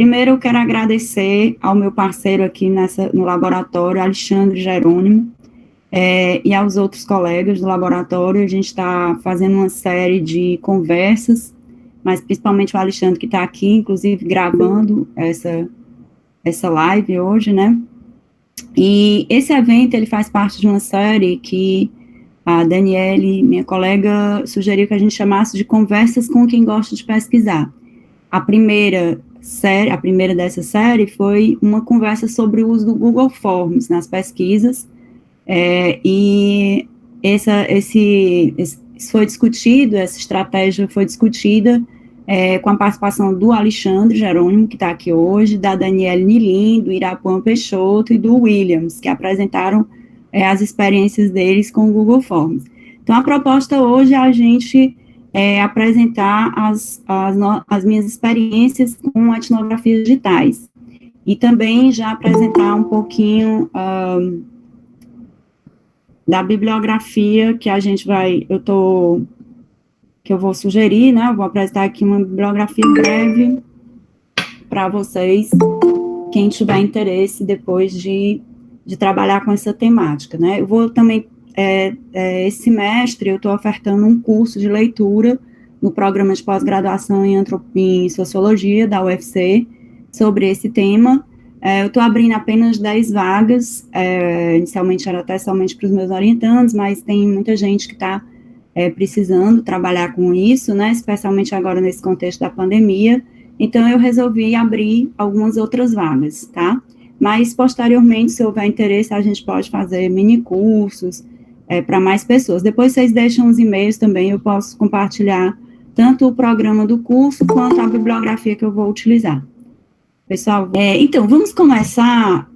Primeiro, eu quero agradecer ao meu parceiro aqui no laboratório, Alexandre Jerônimo, e aos outros colegas do laboratório. A gente está fazendo uma série de conversas, mas principalmente o Alexandre, que está aqui, inclusive, gravando essa live hoje, né? E esse evento, ele faz parte de uma série que a Daniele, minha colega, sugeriu que a gente chamasse de Conversas com quem gosta de pesquisar. A primeira dessa série foi uma conversa sobre o uso do Google Forms nas pesquisas, e isso foi discutido, essa estratégia foi discutida com a participação do Alexandre Jerônimo, que está aqui hoje, da Daniele Nilim, do Irapuan Peixoto e do Williams, que apresentaram as experiências deles com o Google Forms. Então, a proposta hoje é a gente apresentar as minhas experiências com etnografias digitais, e também já apresentar um pouquinho da bibliografia que eu vou sugerir, né? Eu vou apresentar aqui uma bibliografia breve para vocês, quem tiver interesse depois de trabalhar com essa temática, né? Eu vou também, esse semestre, eu estou ofertando um curso de leitura no programa de pós-graduação em Sociologia da UFC, sobre esse tema. Eu estou abrindo apenas 10 vagas, inicialmente era até somente para os meus orientandos, mas tem muita gente que está precisando trabalhar com isso, né, especialmente agora nesse contexto da pandemia. Então, eu resolvi abrir algumas outras vagas, tá? Mas, posteriormente, se houver interesse, a gente pode fazer mini-cursos para mais pessoas. Depois, vocês deixam os e-mails também, eu posso compartilhar tanto o programa do curso, quanto a bibliografia que eu vou utilizar. Pessoal, então, vamos começar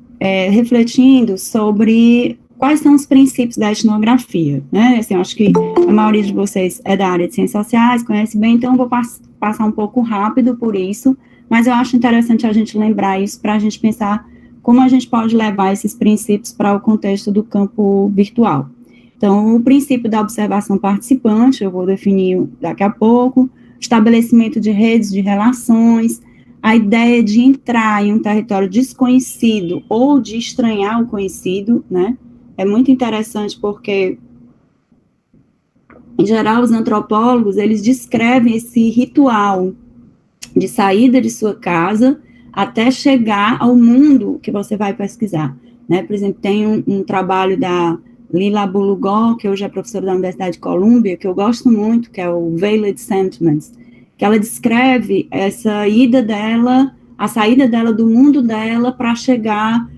refletindo sobre quais são os princípios da etnografia, né? Assim, eu acho que a maioria de vocês é da área de ciências sociais, conhece bem, então eu vou passar um pouco rápido por isso, mas eu acho interessante a gente lembrar isso para a gente pensar como a gente pode levar esses princípios para o contexto do campo virtual. Então, o princípio da observação participante, eu vou definir daqui a pouco, estabelecimento de redes de relações, a ideia de entrar em um território desconhecido ou de estranhar o conhecido, né? É muito interessante porque, em geral, os antropólogos, eles descrevem esse ritual de saída de sua casa até chegar ao mundo que você vai pesquisar, né? Por exemplo, tem um trabalho da Lila Bulugol, que hoje é professora da Universidade de Colômbia, que eu gosto muito, que é o Veiled Sentiments, que ela descreve essa ida dela, a saída dela do mundo dela para chegar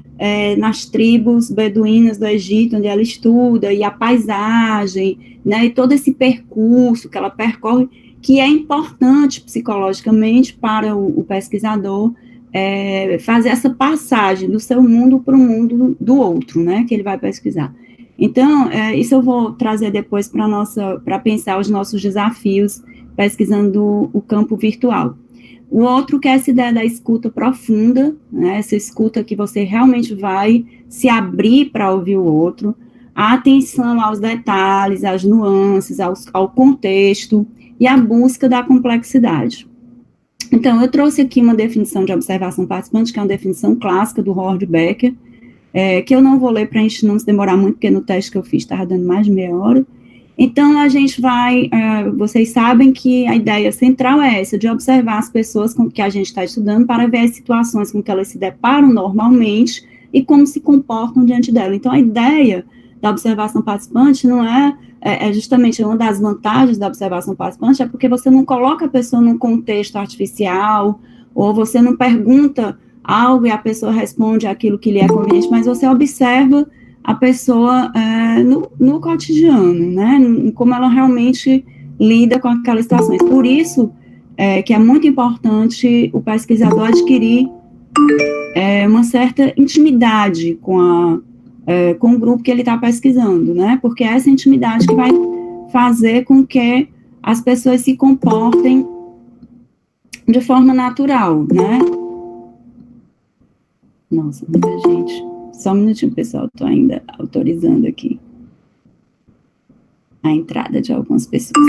nas tribos beduínas do Egito, onde ela estuda, e a paisagem, né, e todo esse percurso que ela percorre, que é importante psicologicamente para o pesquisador fazer essa passagem do seu mundo para o mundo do outro, né, que ele vai pesquisar. Então, isso eu vou trazer depois para pensar os nossos desafios pesquisando o campo virtual. O outro que é essa ideia da escuta profunda, né, essa escuta que você realmente vai se abrir para ouvir o outro, a atenção aos detalhes, às nuances, ao contexto e a busca da complexidade. Então, eu trouxe aqui uma definição de observação participante, que é uma definição clássica do Howard Becker, que eu não vou ler para a gente não se demorar muito, porque no teste que eu fiz estava dando mais de meia hora. Então, a gente vai, vocês sabem que a ideia central é essa, de observar as pessoas com que a gente está estudando para ver as situações com que elas se deparam normalmente e como se comportam diante dela. Então, a ideia da observação participante não é justamente uma das vantagens da observação participante, é porque você não coloca a pessoa num contexto artificial, ou você não pergunta algo e a pessoa responde aquilo que lhe é conveniente, mas você observa a pessoa no cotidiano, né, como ela realmente lida com aquelas situações. Por isso que é muito importante o pesquisador adquirir uma certa intimidade com o grupo que ele está pesquisando, né, porque é essa intimidade que vai fazer com que as pessoas se comportem de forma natural, né. Nossa, muita gente. Só um minutinho, pessoal, estou ainda autorizando aqui a entrada de algumas pessoas.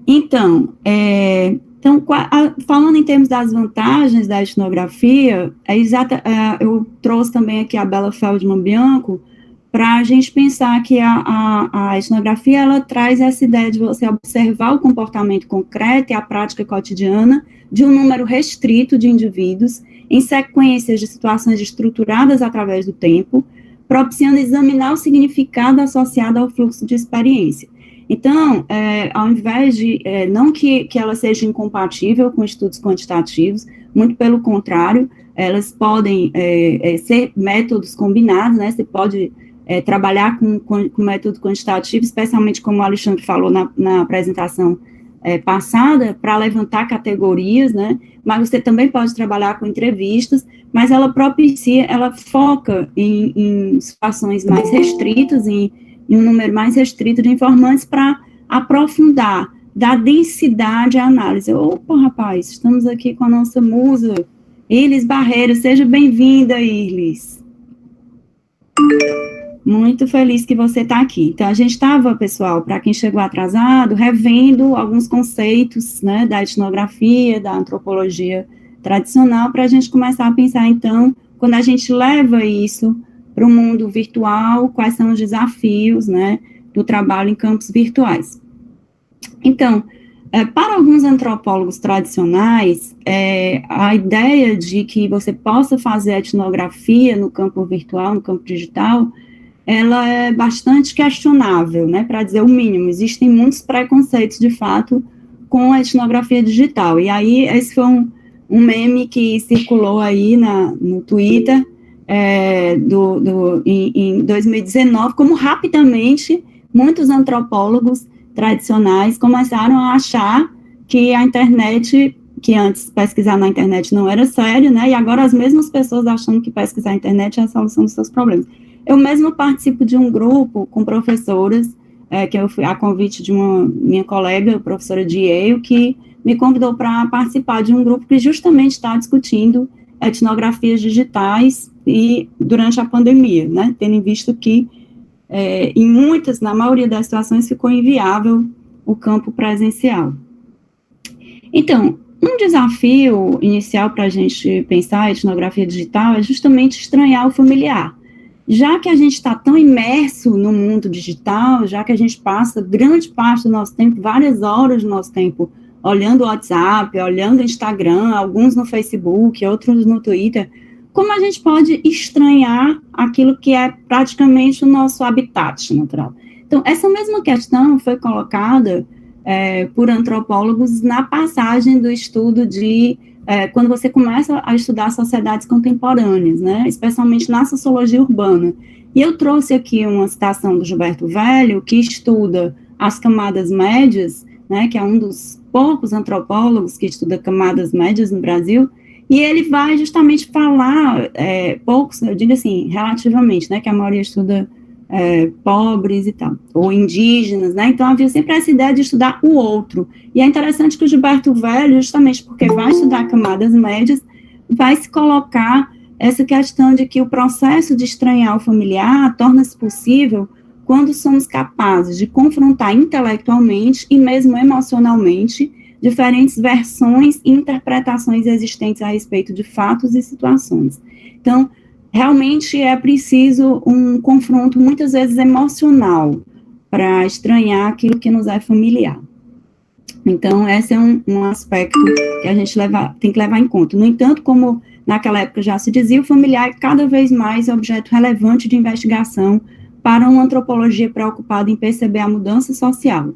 Então, Então, falando em termos das vantagens da etnografia, eu trouxe também aqui a Bela Feldman Bianco, para a gente pensar que a etnografia, ela traz essa ideia de você observar o comportamento concreto e a prática cotidiana de um número restrito de indivíduos, em sequências de situações estruturadas através do tempo, propiciando examinar o significado associado ao fluxo de experiência. Então, ao invés de, não que ela seja incompatível com estudos quantitativos, muito pelo contrário, elas podem ser métodos combinados, né, você pode trabalhar com método quantitativo, especialmente como o Alexandre falou na apresentação passada, para levantar categorias, né, mas você também pode trabalhar com entrevistas, mas ela foca em situações mais restritas, em um número mais restrito de informantes para aprofundar, dar densidade à análise. Opa, rapaz, estamos aqui com a nossa musa, Irlis Barreiro, seja bem-vinda, Irlis. Muito feliz que você está aqui. Então, a gente estava, pessoal, para quem chegou atrasado, revendo alguns conceitos, né, da etnografia, da antropologia tradicional, para a gente começar a pensar, então, quando a gente leva isso para o mundo virtual, quais são os desafios, né, do trabalho em campos virtuais. Então, para alguns antropólogos tradicionais, a ideia de que você possa fazer etnografia no campo virtual, no campo digital, ela é bastante questionável, né, para dizer o mínimo. Existem muitos preconceitos, de fato, com a etnografia digital. E aí, esse foi um meme que circulou aí no Twitter, em 2019, como rapidamente muitos antropólogos tradicionais começaram a achar que a internet, que antes pesquisar na internet não era sério, né, e agora as mesmas pessoas achando que pesquisar na internet é a solução dos seus problemas. Eu mesmo participo de um grupo com professoras, que eu fui a convite de minha colega, professora de Yale, que me convidou para participar de um grupo que justamente está discutindo etnografias digitais e durante a pandemia, né, tendo visto que na maioria das situações, ficou inviável o campo presencial. Então, um desafio inicial para a gente pensar a etnografia digital é justamente estranhar o familiar. Já que a gente está tão imerso no mundo digital, já que a gente passa grande parte do nosso tempo, várias horas do nosso tempo, olhando o WhatsApp, olhando o Instagram, alguns no Facebook, outros no Twitter, como a gente pode estranhar aquilo que é praticamente o nosso habitat natural? Então, essa mesma questão foi colocada por antropólogos na passagem do estudo de quando você começa a estudar sociedades contemporâneas, né, especialmente na sociologia urbana. E eu trouxe aqui uma citação do Gilberto Velho, que estuda as camadas médias, né, que é um dos poucos antropólogos que estuda camadas médias no Brasil, e ele vai justamente falar, poucos, eu digo assim, relativamente, né, que a maioria estuda pobres e tal, ou indígenas, né, então havia sempre essa ideia de estudar o outro, e é interessante que o Gilberto Velho, justamente porque vai estudar camadas médias, vai se colocar essa questão de que o processo de estranhar o familiar torna-se possível quando somos capazes de confrontar intelectualmente e mesmo emocionalmente diferentes versões e interpretações existentes a respeito de fatos e situações. Então, realmente é preciso um confronto, muitas vezes emocional, para estranhar aquilo que nos é familiar. Então, esse é um aspecto que a gente tem que levar em conta. No entanto, como naquela época já se dizia, o familiar é cada vez mais objeto relevante de investigação para uma antropologia preocupada em perceber a mudança social.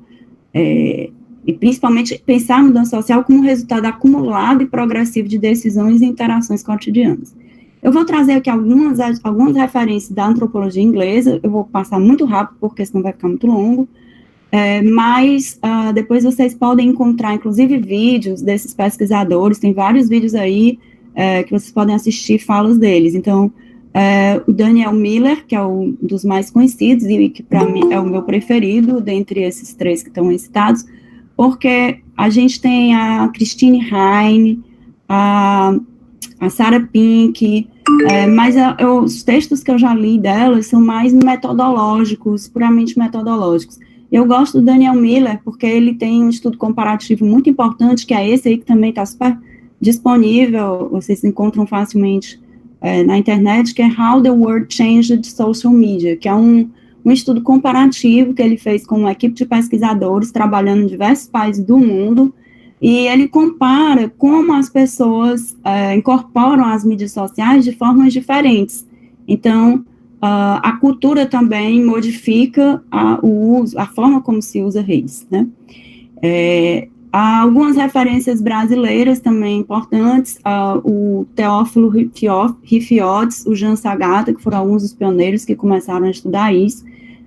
E principalmente pensar a mudança social como resultado acumulado e progressivo de decisões e interações cotidianas. Eu vou trazer aqui algumas referências da antropologia inglesa, eu vou passar muito rápido, porque senão vai ficar muito longo, mas depois vocês podem encontrar, inclusive, vídeos desses pesquisadores, tem vários vídeos aí que vocês podem assistir falas deles. Então, o Daniel Miller, que é um dos mais conhecidos, e que para mim é o meu preferido, dentre esses três que estão citados, porque a gente tem a Christine Heine, a Sarah Pink, mas os textos que eu já li delas são mais metodológicos, puramente metodológicos. Eu gosto do Daniel Miller, porque ele tem um estudo comparativo muito importante, que é esse aí, que também está super disponível, vocês encontram facilmente na internet, que é How the World Changed Social Media, que é um estudo comparativo que ele fez com uma equipe de pesquisadores trabalhando em diversos países do mundo, e ele compara como as pessoas incorporam as mídias sociais de formas diferentes. Então, a cultura também modifica o uso, a forma como se usa redes, né? Há algumas referências brasileiras também importantes, o Teófilo Rifiotes, o Jean Sagata, que foram alguns dos pioneiros que começaram a estudar isso,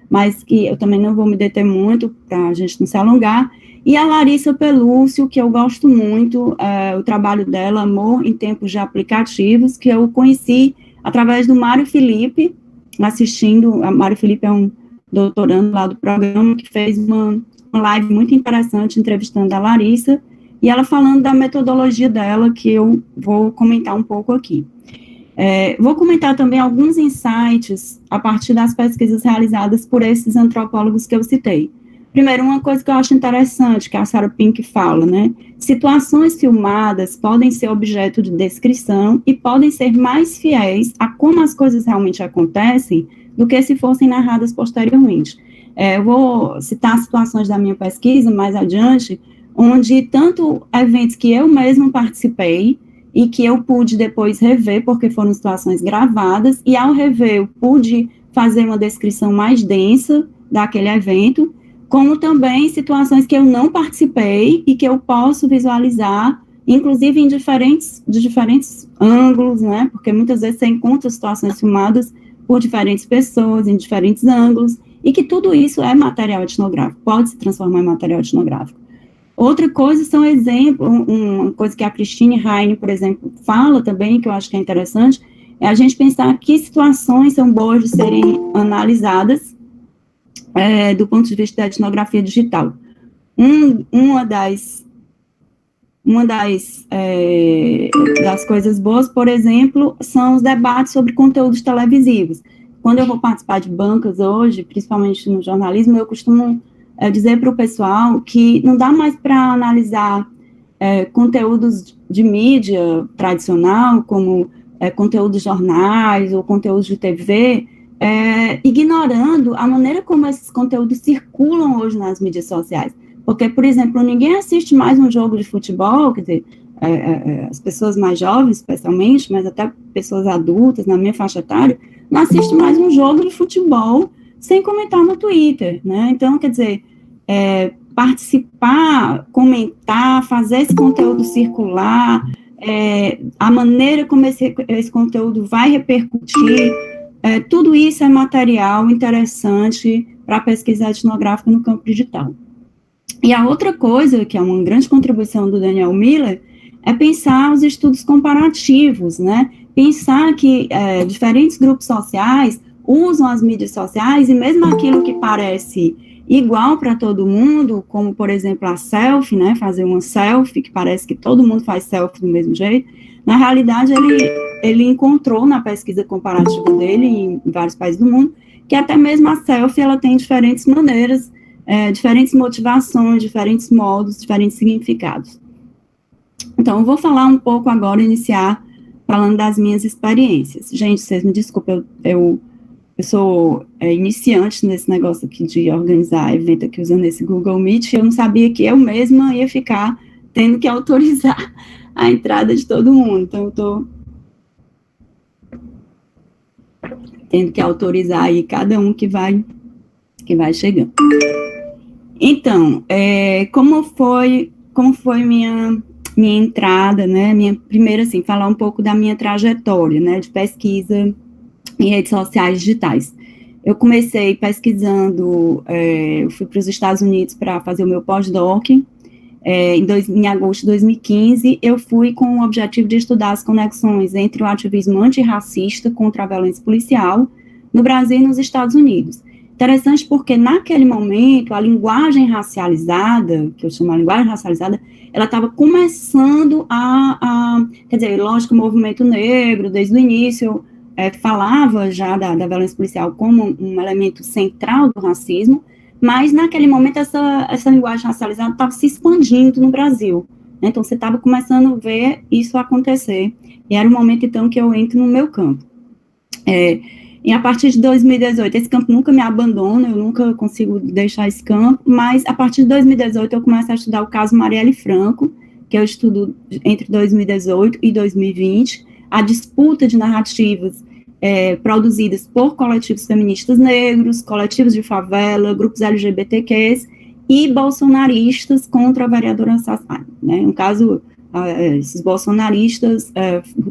mas que eu também não vou me deter muito, para a gente não se alongar, e a Larissa Pelúcio, que eu gosto muito, o trabalho dela, Amor em Tempos de Aplicativos, que eu conheci através do Mário Felipe, a Mário Felipe é um doutorando lá do programa, que fez uma live muito interessante, entrevistando a Larissa, e ela falando da metodologia dela, que eu vou comentar um pouco aqui. Vou comentar também alguns insights a partir das pesquisas realizadas por esses antropólogos que eu citei. Primeiro, uma coisa que eu acho interessante, que a Sarah Pink fala, né? Situações filmadas podem ser objeto de descrição e podem ser mais fiéis a como as coisas realmente acontecem do que se fossem narradas posteriormente. Eu vou citar situações da minha pesquisa mais adiante, onde tanto eventos que eu mesmo participei e que eu pude depois rever, porque foram situações gravadas, e ao rever eu pude fazer uma descrição mais densa daquele evento, como também situações que eu não participei e que eu posso visualizar, inclusive de diferentes ângulos, né, porque muitas vezes você encontra situações filmadas por diferentes pessoas, em diferentes ângulos, e que tudo isso é material etnográfico, pode se transformar em material etnográfico. Outra coisa são exemplos, uma coisa que a Christine Heine, por exemplo, fala também, que eu acho que é interessante, é a gente pensar que situações são boas de serem analisadas do ponto de vista da etnografia digital. Uma das coisas boas, por exemplo, são os debates sobre conteúdos televisivos. Quando eu vou participar de bancas hoje, principalmente no jornalismo, eu costumo dizer para o pessoal que não dá mais para analisar conteúdos de mídia tradicional, como conteúdos de jornais ou conteúdos de TV, ignorando a maneira como esses conteúdos circulam hoje nas mídias sociais. Porque, por exemplo, ninguém assiste mais um jogo de futebol, quer dizer, as pessoas mais jovens, especialmente, mas até pessoas adultas, na minha faixa etária, não assistem mais um jogo de futebol sem comentar no Twitter, né? Então, quer dizer, participar, comentar, fazer esse conteúdo circular, a maneira como esse conteúdo vai repercutir, tudo isso é material interessante para a pesquisa etnográfica no campo digital. E a outra coisa, que é uma grande contribuição do Daniel Miller, é pensar os estudos comparativos, né? Pensar que diferentes grupos sociais usam as mídias sociais, e mesmo aquilo que parece igual para todo mundo, como, por exemplo, a selfie, né? Fazer uma selfie, que parece que todo mundo faz selfie do mesmo jeito, na realidade, ele encontrou na pesquisa comparativa dele, em vários países do mundo, que até mesmo a selfie, ela tem diferentes maneiras, diferentes motivações, diferentes modos, diferentes significados. Então, eu vou falar um pouco agora, iniciar falando das minhas experiências. Gente, vocês me desculpem, eu sou iniciante nesse negócio aqui de organizar evento aqui usando esse Google Meet, e eu não sabia que eu mesma ia ficar tendo que autorizar a entrada de todo mundo. Então, eu estou tendo que autorizar aí cada um que vai chegando. Então, como foi minha entrada, né, primeiro, assim, falar um pouco da minha trajetória, né, de pesquisa em redes sociais digitais. Eu comecei pesquisando, eu fui para os Estados Unidos para fazer o meu pós-doc, em agosto de 2015, eu fui com o objetivo de estudar as conexões entre o ativismo antirracista contra a violência policial no Brasil e nos Estados Unidos. Interessante porque, naquele momento, a linguagem racializada, que eu chamo de linguagem racializada, ela estava começando quer dizer, lógico, o movimento negro, desde o início, falava já da violência policial como um elemento central do racismo, mas naquele momento essa linguagem racializada estava se expandindo no Brasil, né? Então você estava começando a ver isso acontecer, e era o momento então que eu entro no meu campo. E a partir de 2018, esse campo nunca me abandona, eu nunca consigo deixar esse campo, mas a partir de 2018 eu começo a estudar o caso Marielle Franco, que eu estudo entre 2018 e 2020, a disputa de narrativas produzidas por coletivos feministas negros, coletivos de favela, grupos LGBTQs e bolsonaristas contra a vereadora Sassari, né? No caso, esses bolsonaristas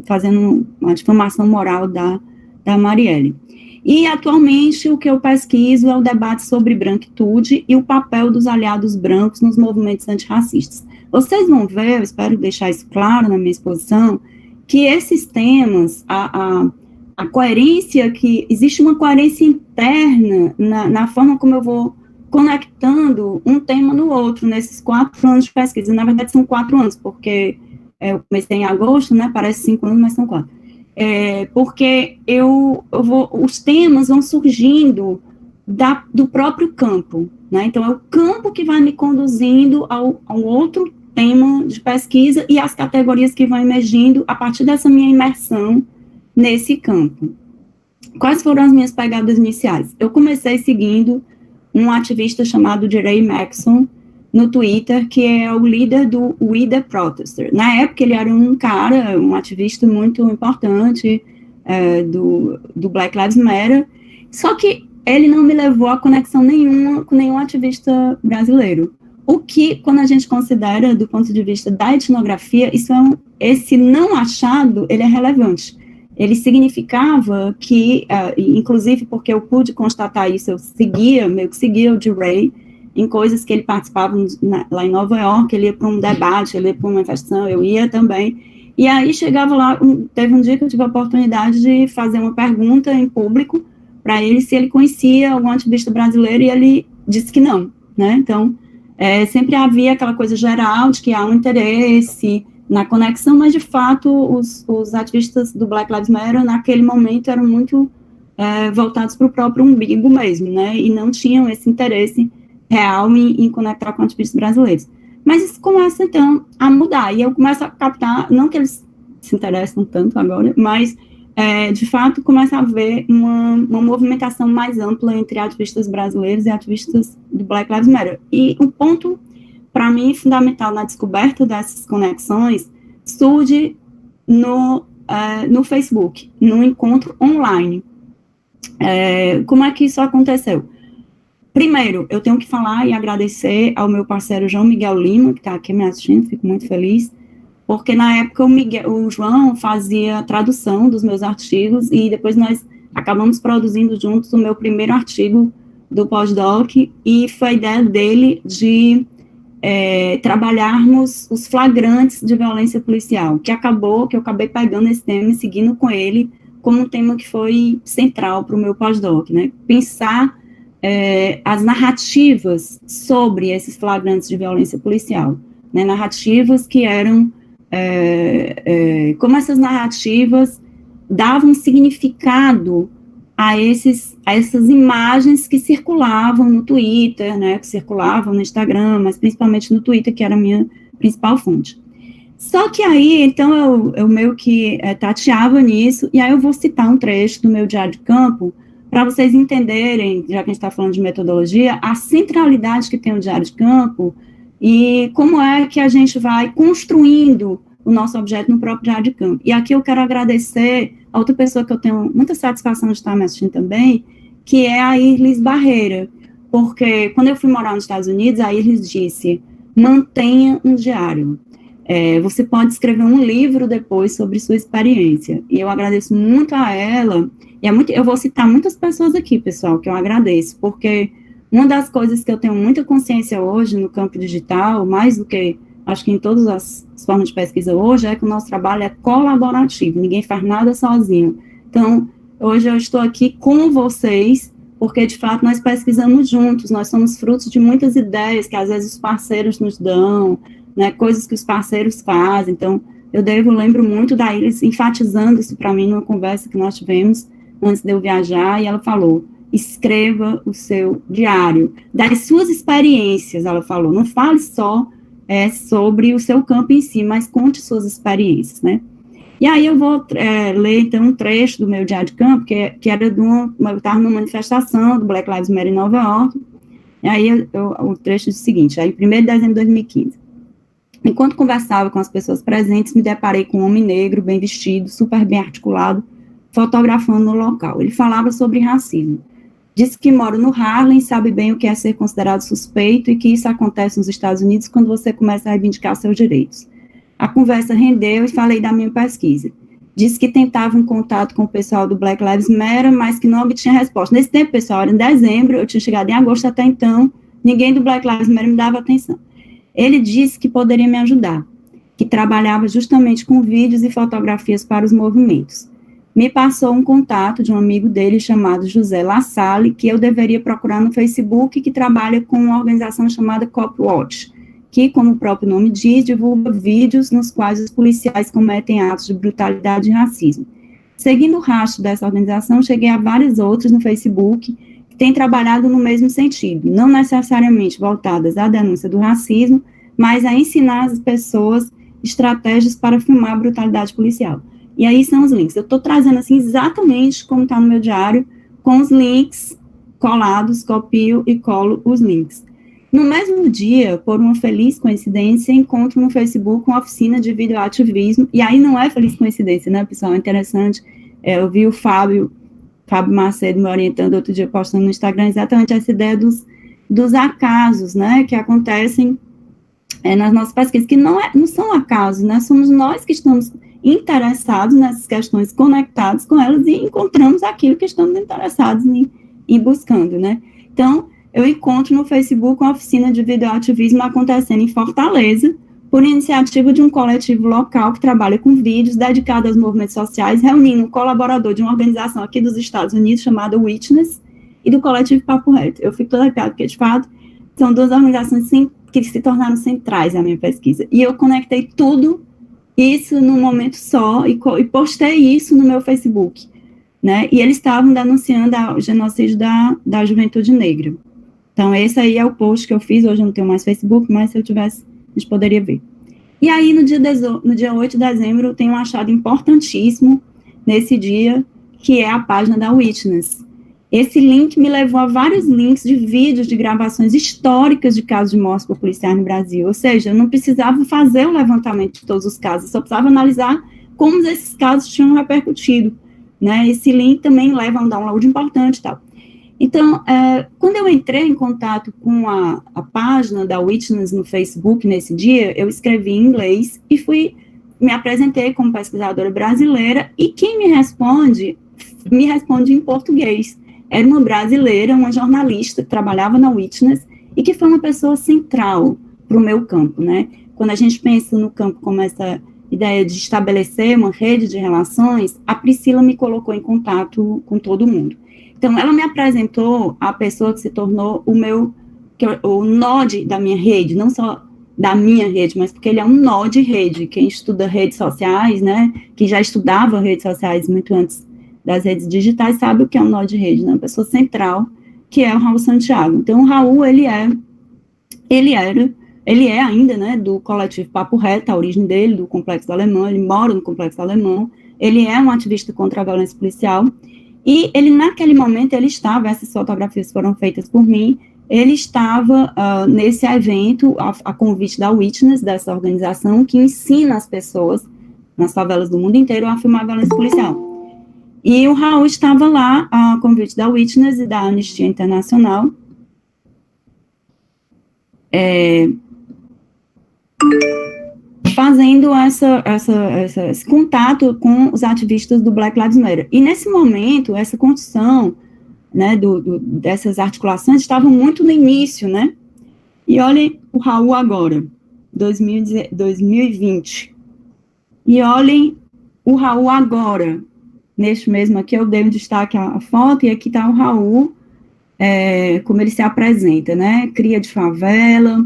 fazendo uma difamação moral da Marielle. E, atualmente, o que eu pesquiso é o debate sobre branquitude e o papel dos aliados brancos nos movimentos antirracistas. Vocês vão ver, eu espero deixar isso claro na minha exposição, que esses temas, a coerência, que existe uma coerência interna na forma como eu vou conectando um tema no outro, nesses 4 anos de pesquisa. Na verdade, são 4 anos, porque eu comecei em agosto, né, parece 5 anos, mas são 4. Porque os temas vão surgindo do próprio campo, né? Então, é o campo que vai me conduzindo ao outro tema de pesquisa e as categorias que vão emergindo a partir dessa minha imersão nesse campo. Quais foram as minhas pegadas iniciais? Eu comecei seguindo um ativista chamado Ray Maxson no Twitter, que é o líder do We The Protester. Na época, ele era um ativista muito importante do Black Lives Matter, só que ele não me levou a conexão nenhuma com nenhum ativista brasileiro. O que, quando a gente considera do ponto de vista da etnografia, esse não achado, ele é relevante. Ele significava que, inclusive porque eu pude constatar isso, eu meio que seguia o Ray em coisas que ele participava lá em Nova York, ele ia para um debate, ele ia para uma manifestação, eu ia também, e aí chegava lá, teve um dia que eu tive a oportunidade de fazer uma pergunta em público para ele se ele conhecia algum ativista brasileiro, e ele disse que não, né? Então, sempre havia aquela coisa geral de que há um interesse na conexão, mas de fato os ativistas do Black Lives Matter naquele momento eram muito voltados para o próprio umbigo mesmo, né? E não tinham esse interesse real em conectar com ativistas brasileiros. Mas isso começa, então, a mudar, e eu começo a captar, não que eles se interessam tanto agora, mas, de fato, começa a haver uma movimentação mais ampla entre ativistas brasileiros e ativistas do Black Lives Matter. E o ponto, para mim, fundamental na descoberta dessas conexões surge no Facebook, no encontro online. Como é que isso aconteceu? Primeiro, eu tenho que falar e agradecer ao meu parceiro João Miguel Lima, que está aqui me assistindo, fico muito feliz, porque na época o João fazia tradução dos meus artigos, e depois nós acabamos produzindo juntos o meu primeiro artigo do pós-doc, e foi a ideia dele de trabalharmos os flagrantes de violência policial, que eu acabei pegando esse tema e seguindo com ele como um tema que foi central para o meu pós-doc, né? Pensar as narrativas sobre esses flagrantes de violência policial, né, narrativas que eram, como essas narrativas davam significado a essas imagens que circulavam no Twitter, né, que circulavam no Instagram, mas principalmente no Twitter, que era a minha principal fonte. Só que aí, então, eu meio que tateava nisso, e aí eu vou citar um trecho do meu diário de campo, para vocês entenderem, já que a gente está falando de metodologia, a centralidade que tem o diário de campo e como é que a gente vai construindo o nosso objeto no próprio diário de campo. E aqui eu quero agradecer a outra pessoa que eu tenho muita satisfação de estar me assistindo também, que é a Irlis Barreira, porque quando eu fui morar nos Estados Unidos, a Irlis disse, mantenha um diário. Você pode escrever um livro depois sobre sua experiência. E eu agradeço muito a ela. Eu vou citar muitas pessoas aqui, pessoal, que eu agradeço, porque uma das coisas que eu tenho muita consciência hoje no campo digital, mais do que, acho que em todas as formas de pesquisa hoje, é que o nosso trabalho é colaborativo, ninguém faz nada sozinho. Então, hoje eu estou aqui com vocês, porque, de fato, nós pesquisamos juntos, nós somos frutos de muitas ideias que, às vezes, os parceiros nos dão, né, coisas que os parceiros fazem. Então, lembro muito da Iris enfatizando isso para mim numa conversa que nós tivemos antes de eu viajar, e ela falou, escreva o seu diário, das suas experiências, ela falou, não fale só sobre o seu campo em si, mas conte suas experiências, né? E aí eu vou ler, então, um trecho do meu diário de campo, que era eu estava numa manifestação do Black Lives Matter em Nova York, e aí o trecho diz o seguinte, aí 1º de dezembro de 2015, enquanto conversava com as pessoas presentes, me deparei com um homem negro, bem vestido, super bem articulado, fotografando no local. Ele falava sobre racismo. Disse que mora no Harlem, sabe bem o que é ser considerado suspeito e que isso acontece nos Estados Unidos quando você começa a reivindicar seus direitos. A conversa rendeu e falei da minha pesquisa. Disse que tentava um contato com o pessoal do Black Lives Matter, mas que não obtinha resposta. Nesse tempo, pessoal, era em dezembro, eu tinha chegado em agosto até então, ninguém do Black Lives Matter me dava atenção. Ele disse que poderia me ajudar, que trabalhava justamente com vídeos e fotografias para os movimentos. Me passou um contato de um amigo dele chamado José Lassalle, que eu deveria procurar no Facebook, que trabalha com uma organização chamada Copwatch, que, como o próprio nome diz, divulga vídeos nos quais os policiais cometem atos de brutalidade e racismo. Seguindo o rastro dessa organização, cheguei a várias outras no Facebook, que têm trabalhado no mesmo sentido, não necessariamente voltadas à denúncia do racismo, mas a ensinar as pessoas estratégias para filmar a brutalidade policial. E aí são os links. Eu estou trazendo assim exatamente como está no meu diário, com os links colados, copio e colo os links. No mesmo dia, por uma feliz coincidência, encontro no Facebook uma oficina de videoativismo, e aí não é feliz coincidência, né, pessoal? É interessante. Eu vi o Fábio Macedo me orientando outro dia, postando no Instagram, exatamente essa ideia dos acasos, né, que acontecem nas nossas pesquisas, que não são acasos, né, somos nós que estamos interessados nessas questões, conectados com elas e encontramos aquilo que estamos interessados em buscando, né. Então, eu encontro no Facebook uma oficina de videoativismo acontecendo em Fortaleza, por iniciativa de um coletivo local que trabalha com vídeos dedicados aos movimentos sociais, reunindo um colaborador de uma organização aqui dos Estados Unidos, chamada Witness, e do coletivo Papo Reto. Eu fico toda arrepiada, porque, de fato, são duas organizações que se tornaram centrais na minha pesquisa. E eu conectei tudo isso num momento só, e postei isso no meu Facebook, né? E eles estavam denunciando o genocídio da juventude negra. Então, esse aí é o post que eu fiz, hoje eu não tenho mais Facebook, mas se eu tivesse, a gente poderia ver. E aí, no dia 8 de dezembro, tem um achado importantíssimo nesse dia, que é a página da Witness. Esse link me levou a vários links de vídeos de gravações históricas de casos de morte por policiais no Brasil, ou seja, eu não precisava fazer o levantamento de todos os casos, só precisava analisar como esses casos tinham repercutido, né? Esse link também leva a um download importante e tal. Então, quando eu entrei em contato com a página da Witness no Facebook nesse dia, eu escrevi em inglês e me apresentei como pesquisadora brasileira, e quem me responde em português. Era uma brasileira, uma jornalista que trabalhava na Witness e que foi uma pessoa central para o meu campo, né? Quando a gente pensa no campo como essa ideia de estabelecer uma rede de relações, a Priscila me colocou em contato com todo mundo. Então, ela me apresentou a pessoa que se tornou o nó da minha rede, não só da minha rede, mas porque ele é um nó de rede. Quem estuda redes sociais, né, que já estudava redes sociais muito antes das redes digitais, sabe o que é um nó de rede, né, uma pessoa central, que é o Raul Santiago. Então, o Raul, ele é ainda, né, do coletivo Papo Reto, a origem dele, do Complexo do Alemão, ele mora no Complexo do Alemão, ele é um ativista contra a violência policial, e ele, naquele momento, essas fotografias foram feitas por mim, ele estava nesse evento, a convite da Witness, dessa organização, que ensina as pessoas, nas favelas do mundo inteiro, a filmar a violência policial. E o Raul estava lá, a convite da Witness e da Anistia Internacional, fazendo esse contato com os ativistas do Black Lives Matter. E, nesse momento, essa construção, né, dessas articulações estavam muito no início, né? E olhem o Raul agora, 2020. E olhem o Raul agora. Neste mesmo aqui, eu dei um destaque à foto, e aqui está o Raul, como ele se apresenta, né? Cria de favela,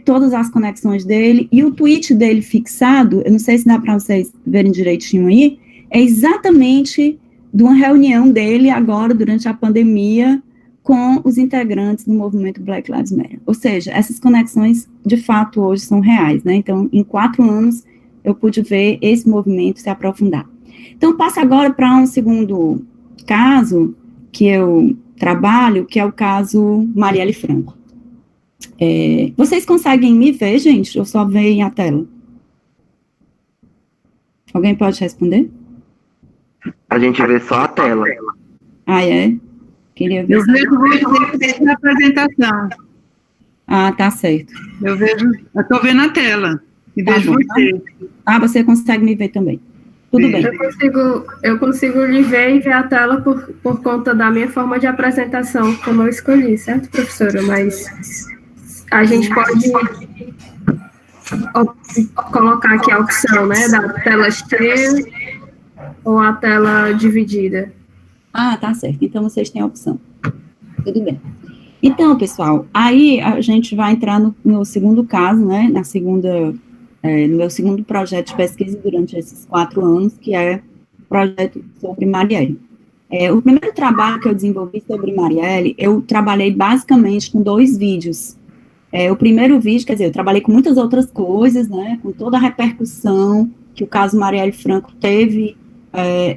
todas as conexões dele, e o tweet dele fixado, eu não sei se dá para vocês verem direitinho aí, é exatamente de uma reunião dele agora, durante a pandemia, com os integrantes do movimento Black Lives Matter. Ou seja, essas conexões, de fato, hoje são reais, né? Então, em 4 anos, eu pude ver esse movimento se aprofundar. Então, passo agora para um segundo caso que eu trabalho, que é o caso Marielle Franco. Vocês conseguem me ver, gente? Eu só vejo a tela. Alguém pode responder? A gente vê só a tela. Ah, é? Queria ver. Eu vejo você na apresentação. Ah, tá certo. Eu estou vendo a tela. E Tá vejo bom, você. Ah, você consegue me ver também. Tudo bem. Eu consigo lhe ver e ver a tela por conta da minha forma de apresentação, como eu escolhi, certo, professora? Mas a gente pode colocar aqui a opção, né, da tela cheia ou a tela dividida. Ah, tá certo. Então, vocês têm a opção. Tudo bem. Então, pessoal, aí a gente vai entrar no segundo caso, né, no meu segundo projeto de pesquisa durante esses 4 anos, que é o projeto sobre Marielle. O primeiro trabalho que eu desenvolvi sobre Marielle, eu trabalhei basicamente com 2 vídeos. O primeiro vídeo, quer dizer, eu trabalhei com muitas outras coisas, né, com toda a repercussão que o caso Marielle Franco teve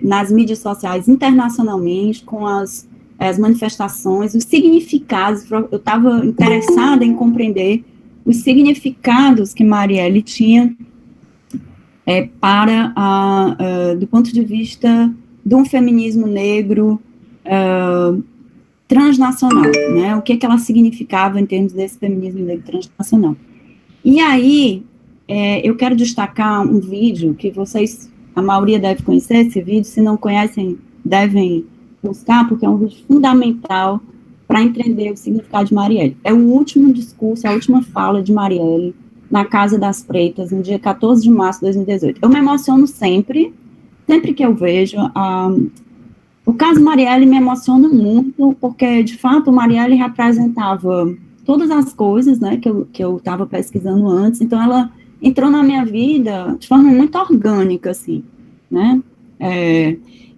nas mídias sociais internacionalmente, com as manifestações, os significados. Eu estava interessada em compreender os significados que Marielle tinha do ponto de vista de um feminismo negro transnacional, né? O que ela significava em termos desse feminismo negro transnacional. E aí, eu quero destacar um vídeo que vocês, a maioria deve conhecer esse vídeo, se não conhecem, devem buscar, porque é um vídeo fundamental para entender o significado de Marielle. É o último discurso, a última fala de Marielle na Casa das Pretas, no dia 14 de março de 2018. Eu me emociono sempre que eu vejo. O caso Marielle me emociona muito, porque, de fato, Marielle representava todas as coisas, né, que eu estava pesquisando antes, então ela entrou na minha vida de forma muito orgânica, assim, né,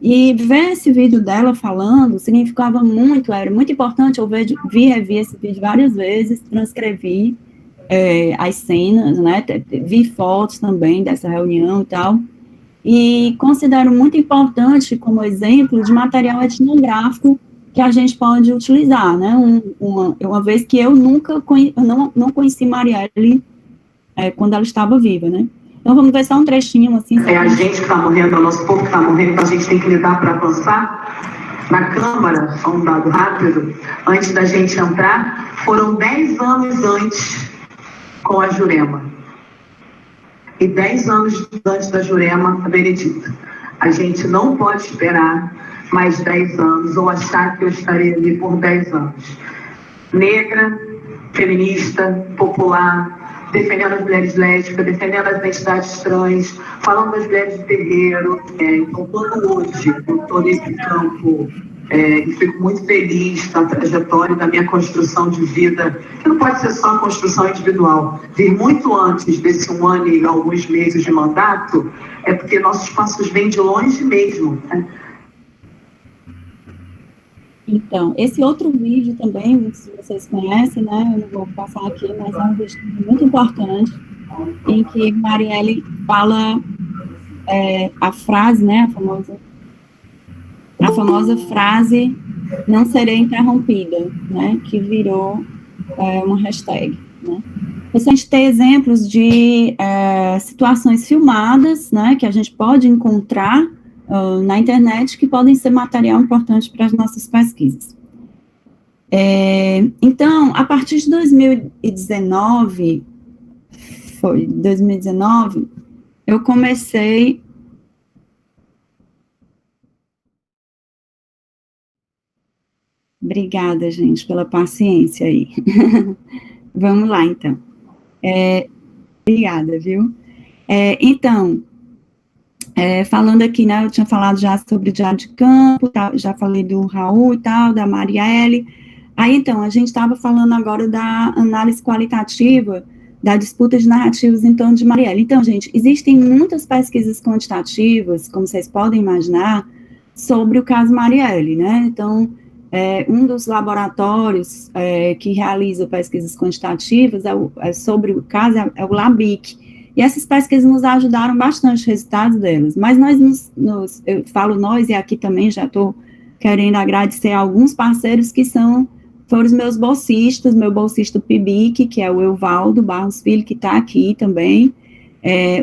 e ver esse vídeo dela falando significava muito, era muito importante. Eu vi e revi esse vídeo várias vezes, transcrevi as cenas, né, vi fotos também dessa reunião e tal, e considero muito importante como exemplo de material etnográfico que a gente pode utilizar, né, uma vez que eu não conheci Marielle quando ela estava viva, né. Então, vamos ver só um trechinho, assim. É a gente que está morrendo, é o nosso povo que está morrendo, então a gente tem que lidar para avançar. Na Câmara, só um dado rápido, antes da gente entrar, foram 10 anos antes com a Jurema. E 10 anos antes da Jurema, a Benedita. A gente não pode esperar mais 10 anos, ou achar que eu estarei ali por 10 anos. Negra, feminista, popular, defendendo as mulheres lésbicas, defendendo as identidades trans, falando das mulheres de terreiro. Então, todo hoje, eu estou nesse campo e fico muito feliz com a trajetória da minha construção de vida, que não pode ser só a construção individual. Vir muito antes desse 1 ano e alguns meses de mandato, é porque nossos passos vêm de longe mesmo, né? Então, esse outro vídeo também, se vocês conhecem, né, eu não vou passar aqui, mas é um vídeo muito importante, em que Marielle fala a frase, né, a famosa frase, não serei interrompida, né, que virou uma hashtag, né. A gente tem exemplos de situações filmadas, né, que a gente pode encontrar na internet, que podem ser material importante para as nossas pesquisas. Então, a partir de 2019, eu comecei... Obrigada, gente, pela paciência aí. Vamos lá, então. Obrigada, viu? Então... falando aqui, né, eu tinha falado já sobre o Diário de Campo, já falei do Raul e tal, da Marielle. Aí, então, a gente estava falando agora da análise qualitativa da disputa de narrativas em torno de Marielle. Então, gente, existem muitas pesquisas quantitativas, como vocês podem imaginar, sobre o caso Marielle, né? Então, um dos laboratórios que realiza pesquisas quantitativas sobre o caso é o LABIC, e essas pesquisas nos ajudaram bastante, os resultados delas, mas eu falo nós, e aqui também já estou querendo agradecer a alguns parceiros que foram os meus bolsistas, meu bolsista PIBIC, que é o Evaldo Barros Filho, que está aqui também,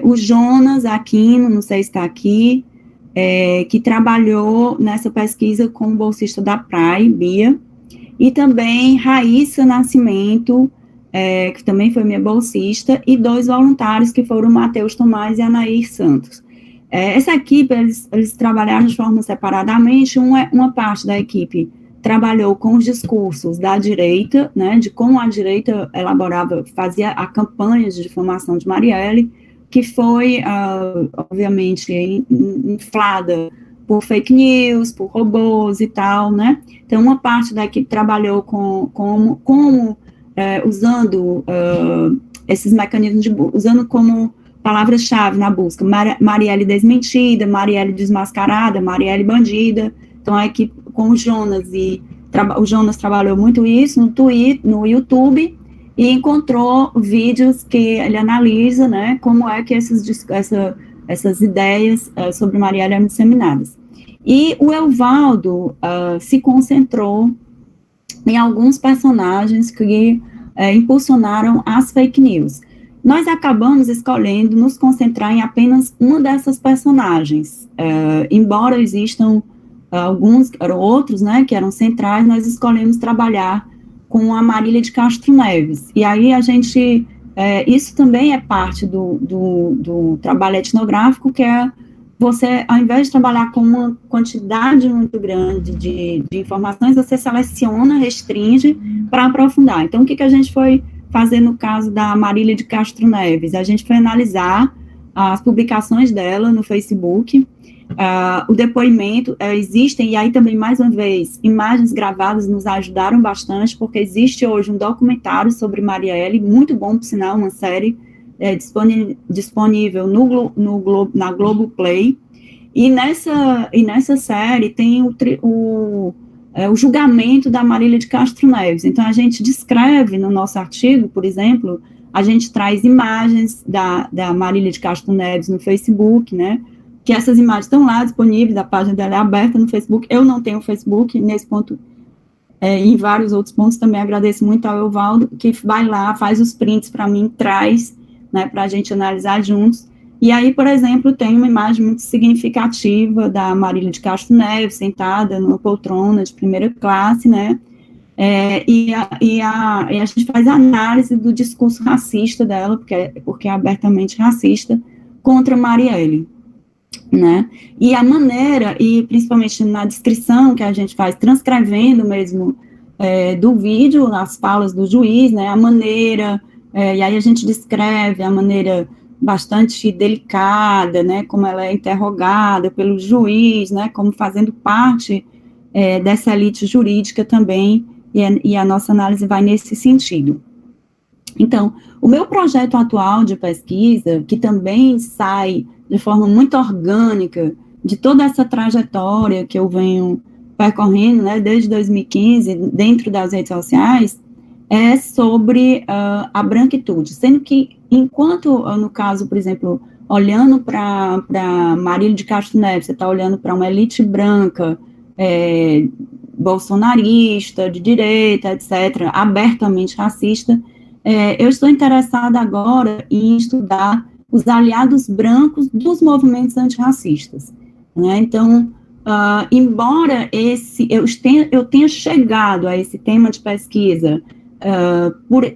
o Jonas Aquino, não sei se está aqui, que trabalhou nessa pesquisa com o bolsista da PRAE, Bia, e também Raíssa Nascimento, que também foi minha bolsista, e 2 voluntários, que foram o Matheus Tomás e a Anair Santos. Essa equipe, eles trabalharam de forma separadamente, uma parte da equipe trabalhou com os discursos da direita, né, de como a direita fazia a campanha de difamação de Marielle, que foi, obviamente, inflada por fake news, por robôs e tal, né? Então, uma parte da equipe trabalhou usando esses mecanismos usando como palavras-chave na busca, Marielle desmentida, Marielle desmascarada, Marielle bandida. Então, a equipe com o Jonas, o Jonas trabalhou muito isso no YouTube, e encontrou vídeos que ele analisa, né, como é que essas ideias sobre Marielle eram disseminadas. E o Evaldo se concentrou em alguns personagens que impulsionaram as fake news. Nós acabamos escolhendo nos concentrar em apenas uma dessas personagens, embora existam outros, né, que eram centrais, nós escolhemos trabalhar com a Marília de Castro Neves. E aí isso também é parte do trabalho etnográfico, que é você, ao invés de trabalhar com uma quantidade muito grande de informações, você seleciona, restringe para aprofundar. Então, o que a gente foi fazer no caso da Marília de Castro Neves? A gente foi analisar as publicações dela no Facebook, o depoimento, existem, e aí também, mais uma vez, imagens gravadas nos ajudaram bastante, porque existe hoje um documentário sobre Marielle, muito bom, por sinal, uma série disponível na Globoplay, e nessa série tem o julgamento da Marília de Castro Neves. Então, a gente descreve no nosso artigo, por exemplo, a gente traz imagens da Marília de Castro Neves no Facebook, né, que essas imagens estão lá disponíveis, a página dela é aberta no Facebook. Eu não tenho Facebook, nesse ponto, em vários outros pontos também agradeço muito ao Evaldo, que vai lá, faz os prints para mim, traz, né, para a gente analisar juntos. E aí, por exemplo, tem uma imagem muito significativa da Marília de Castro Neves, sentada numa poltrona de primeira classe, né, e a gente faz a análise do discurso racista dela, porque é abertamente racista, contra Marielle, né, e a maneira, e principalmente na descrição que a gente faz, transcrevendo mesmo do vídeo, as falas do juiz, né, a maneira, e aí a gente descreve a maneira bastante delicada, né, como ela é interrogada pelo juiz, né, como fazendo parte dessa elite jurídica também, e a nossa análise vai nesse sentido. Então, o meu projeto atual de pesquisa, que também sai de forma muito orgânica de toda essa trajetória que eu venho percorrendo, né, desde 2015, dentro das redes sociais, é sobre a branquitude, sendo que, enquanto, no caso, por exemplo, olhando para Marília de Castro Neves, você está olhando para uma elite branca, bolsonarista, de direita, etc., abertamente racista, eu estou interessada agora em estudar os aliados brancos dos movimentos antirracistas, né? Então, embora eu tenha chegado a esse tema de pesquisa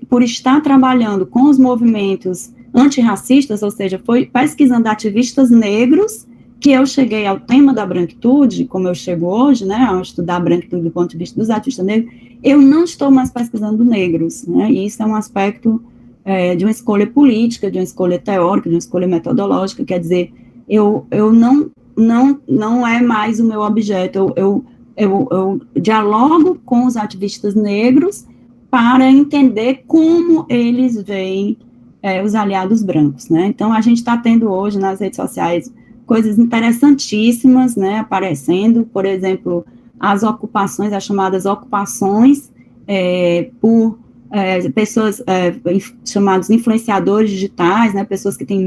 por estar trabalhando com os movimentos antirracistas, ou seja, foi pesquisando ativistas negros, que eu cheguei ao tema da branquitude, como eu chego hoje, né, ao estudar a branquitude do ponto de vista dos ativistas negros, eu não estou mais pesquisando negros, né, e isso é um aspecto de uma escolha política, de uma escolha teórica, de uma escolha metodológica, quer dizer, eu não é mais o meu objeto, eu dialogo com os ativistas negros para entender como eles veem os aliados brancos, né, então a gente está tendo hoje nas redes sociais coisas interessantíssimas, né, aparecendo, por exemplo, as ocupações, as chamadas ocupações, por pessoas chamados influenciadores digitais, né, pessoas que têm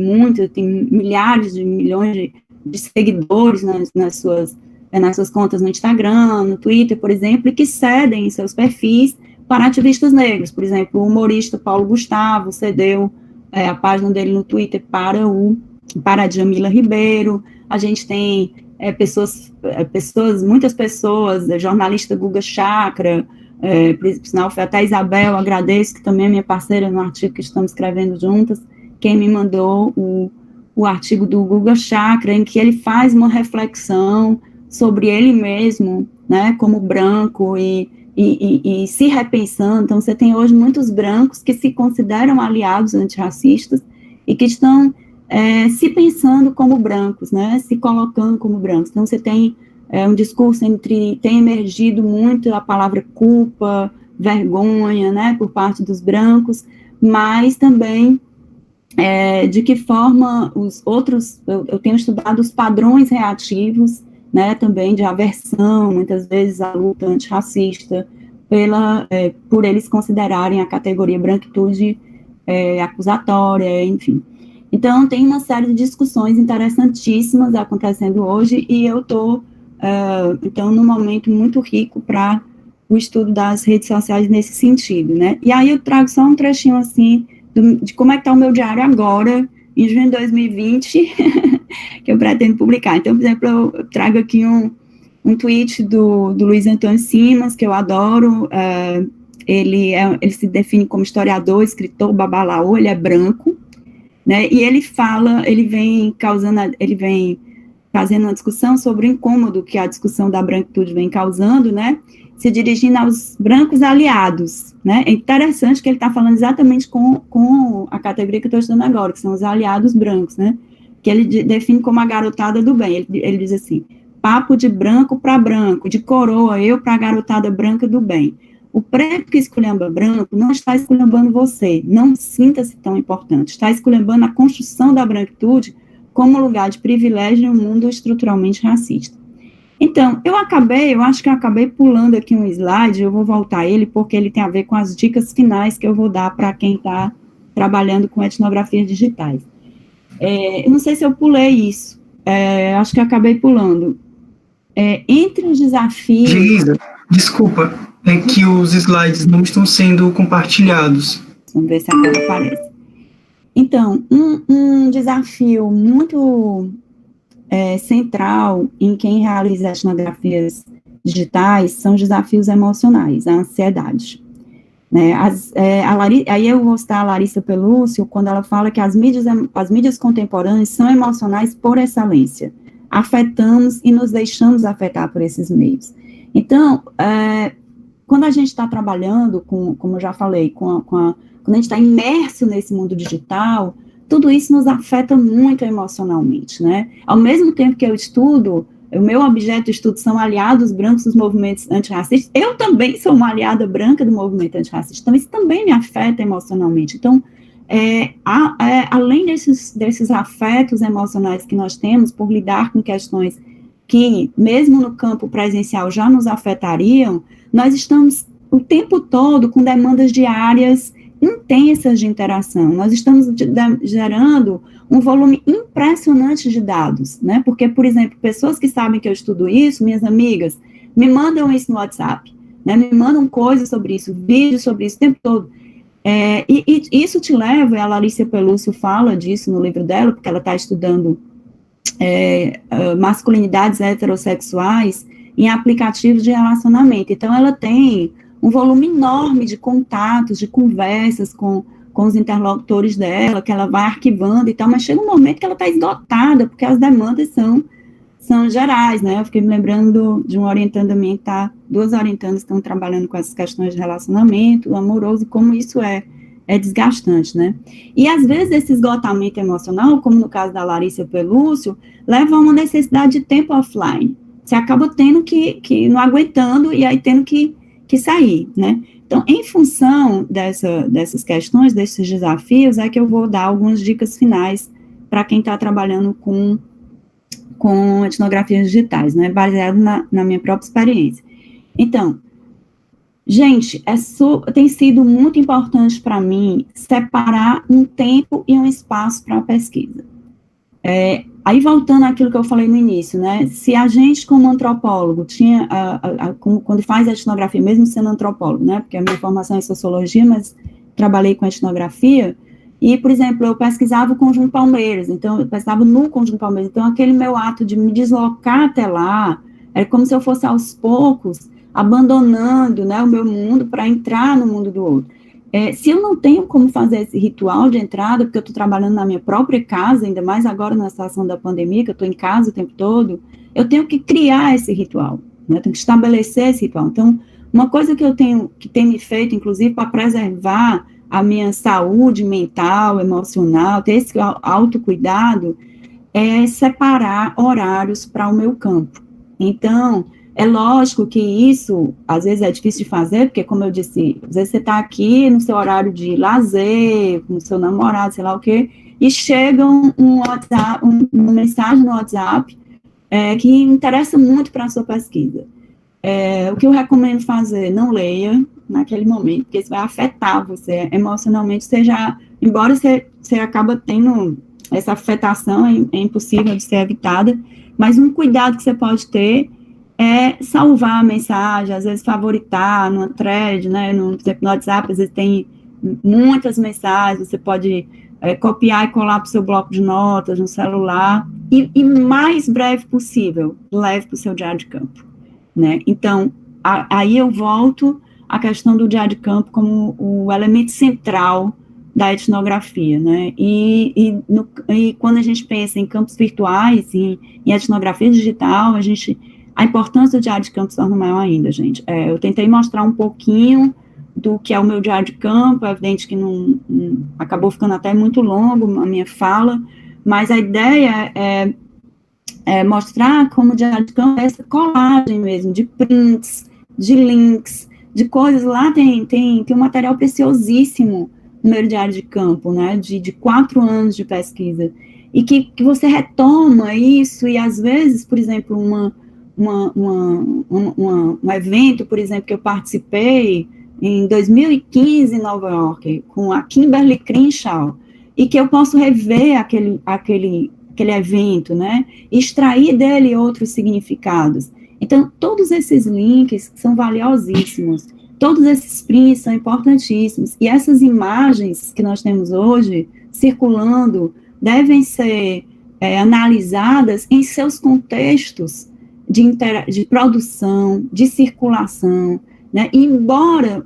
milhares de milhões de seguidores nas suas contas no Instagram, no Twitter, por exemplo, e que cedem seus perfis para ativistas negros. Por exemplo, o humorista Paulo Gustavo cedeu a página dele no Twitter para a Djamila Ribeiro. A gente tem muitas pessoas, a jornalista Guga Chakra, por sinal, foi até a Isabel, agradeço, que também é minha parceira no artigo que estamos escrevendo juntas, quem me mandou o artigo do Guga Chakra, em que ele faz uma reflexão sobre ele mesmo, né, como branco, e se repensando. Então, você tem hoje muitos brancos que se consideram aliados antirracistas e que estão se pensando como brancos, né, se colocando como brancos. Então, você tem um discurso tem emergido muito a palavra culpa, vergonha, né, por parte dos brancos, mas também de que forma os outros, eu tenho estudado os padrões reativos, né, também de aversão, muitas vezes a luta antirracista, por eles considerarem a categoria branquitude acusatória, enfim. Então, tem uma série de discussões interessantíssimas acontecendo hoje, e eu estou, então, num momento muito rico para o estudo das redes sociais nesse sentido, né. E aí eu trago só um trechinho, assim, de como é que está o meu diário agora, em junho de 2020, que eu pretendo publicar. Então, por exemplo, eu trago aqui um tweet do Luiz Antônio Simas, que eu adoro. Ele se define como historiador, escritor, babalaô, ele é branco, né, e ele vem fazendo uma discussão sobre o incômodo que a discussão da branquitude vem causando, né, se dirigindo aos brancos aliados, né. É interessante que ele está falando exatamente com a categoria que eu estou estudando agora, que são os aliados brancos, né, que ele define como a garotada do bem. Ele diz assim: papo de branco para branco, de coroa eu para a garotada branca do bem. O preto que esculhamba branco não está esculhambando você, não sinta-se tão importante, está esculhambando a construção da branquitude como lugar de privilégio em um mundo estruturalmente racista. Então, eu acho que eu acabei pulando aqui um slide, eu vou voltar a ele, porque ele tem a ver com as dicas finais que eu vou dar para quem está trabalhando com etnografias digitais. Eu não sei se eu pulei isso, acho que eu acabei pulando. Entre os desafios... Geisa, desculpa, é que os slides não estão sendo compartilhados. Vamos ver se agora aparece. Então, um desafio muito central em quem realiza etnografias digitais são os desafios emocionais, a ansiedade. Né? Aí eu vou citar a Larissa Pelúcio, quando ela fala que as mídias contemporâneas são emocionais por excelência. Afetamos e nos deixamos afetar por esses meios. Então, quando a gente está trabalhando, como eu já falei, quando a gente está imerso nesse mundo digital, tudo isso nos afeta muito emocionalmente, né? Ao mesmo tempo que eu estudo, o meu objeto de estudo são aliados brancos dos movimentos antirracistas, eu também sou uma aliada branca do movimento antirracista, então isso também me afeta emocionalmente. Então, além desses afetos emocionais que nós temos por lidar com questões que, mesmo no campo presencial, já nos afetariam, nós estamos o tempo todo com demandas diárias intensas de interação. Nós estamos gerando um volume impressionante de dados, né? Porque, por exemplo, pessoas que sabem que eu estudo isso, minhas amigas, me mandam isso no WhatsApp, né? Me mandam coisas sobre isso, vídeos sobre isso o tempo todo. E isso te leva, e a Larissa Pelúcio fala disso no livro dela, porque ela está estudando masculinidades heterossexuais em aplicativos de relacionamento. Então, ela tem um volume enorme de contatos, de conversas com os interlocutores dela, que ela vai arquivando e tal, mas chega um momento que ela está esgotada, porque as demandas são gerais, né? Eu fiquei me lembrando de uma orientanda minha que duas orientandas estão trabalhando com essas questões de relacionamento amoroso, e como isso é desgastante, né? E, às vezes, esse esgotamento emocional, como no caso da Larissa Pelúcio, leva a uma necessidade de tempo offline. Você acaba tendo que não aguentando, e aí tendo que sair, né? Então, em função dessas questões, desses desafios, é que eu vou dar algumas dicas finais para quem está trabalhando com com etnografias digitais, né, baseado na minha própria experiência. Então, gente, tem sido muito importante para mim separar um tempo e um espaço para a pesquisa. Aí, voltando àquilo que eu falei no início, né, se a gente, como antropólogo, tinha, quando faz a etnografia, mesmo sendo antropólogo, né, porque a minha formação é em sociologia, mas trabalhei com etnografia, e, por exemplo, eu pesquisava o Conjunto Palmeiras, então, eu pesquisava no Conjunto Palmeiras, então, aquele meu ato de me deslocar até lá, era como se eu fosse, aos poucos, abandonando, né, o meu mundo para entrar no mundo do outro. Se eu não tenho como fazer esse ritual de entrada, porque eu estou trabalhando na minha própria casa, ainda mais agora na situação da pandemia, que eu estou em casa o tempo todo, eu tenho que criar esse ritual, né, eu tenho que estabelecer esse ritual. Então, uma coisa que tem me feito, inclusive, para preservar a minha saúde mental, emocional, ter esse autocuidado, é separar horários para o meu campo. Então, é lógico que isso, às vezes, é difícil de fazer, porque, como eu disse, às vezes você está aqui no seu horário de lazer, com o seu namorado, sei lá o quê, e chega uma mensagem no WhatsApp que interessa muito para a sua pesquisa. O que eu recomendo fazer, não leia naquele momento, porque isso vai afetar você emocionalmente, embora você acaba tendo essa afetação, é impossível de ser evitada, mas um cuidado que você pode ter é salvar a mensagem, às vezes favoritar numa thread, né, no WhatsApp, às vezes tem muitas mensagens, você pode copiar e colar para o seu bloco de notas no celular, e mais breve possível, leve para o seu diário de campo, né, então, aí eu volto à questão do diário de campo como o elemento central da etnografia, né, e quando a gente pensa em campos virtuais, em etnografia digital, a importância do diário de campo se torna maior ainda, gente. Eu tentei mostrar um pouquinho do que é o meu diário de campo, é evidente que não acabou ficando até muito longo a minha fala, mas a ideia é mostrar como o diário de campo é essa colagem mesmo, de prints, de links, de coisas. Lá tem um material preciosíssimo no meu diário de campo, né, de 4 anos de pesquisa, e que você retoma isso, e às vezes, por exemplo, um evento, por exemplo, que eu participei em 2015 em Nova York, com a Kimberly Crenshaw, e que eu posso rever aquele evento, né, e extrair dele outros significados. Então, todos esses links são valiosíssimos, todos esses prints são importantíssimos, e essas imagens que nós temos hoje, circulando, devem ser analisadas em seus contextos de produção, de circulação, né, e embora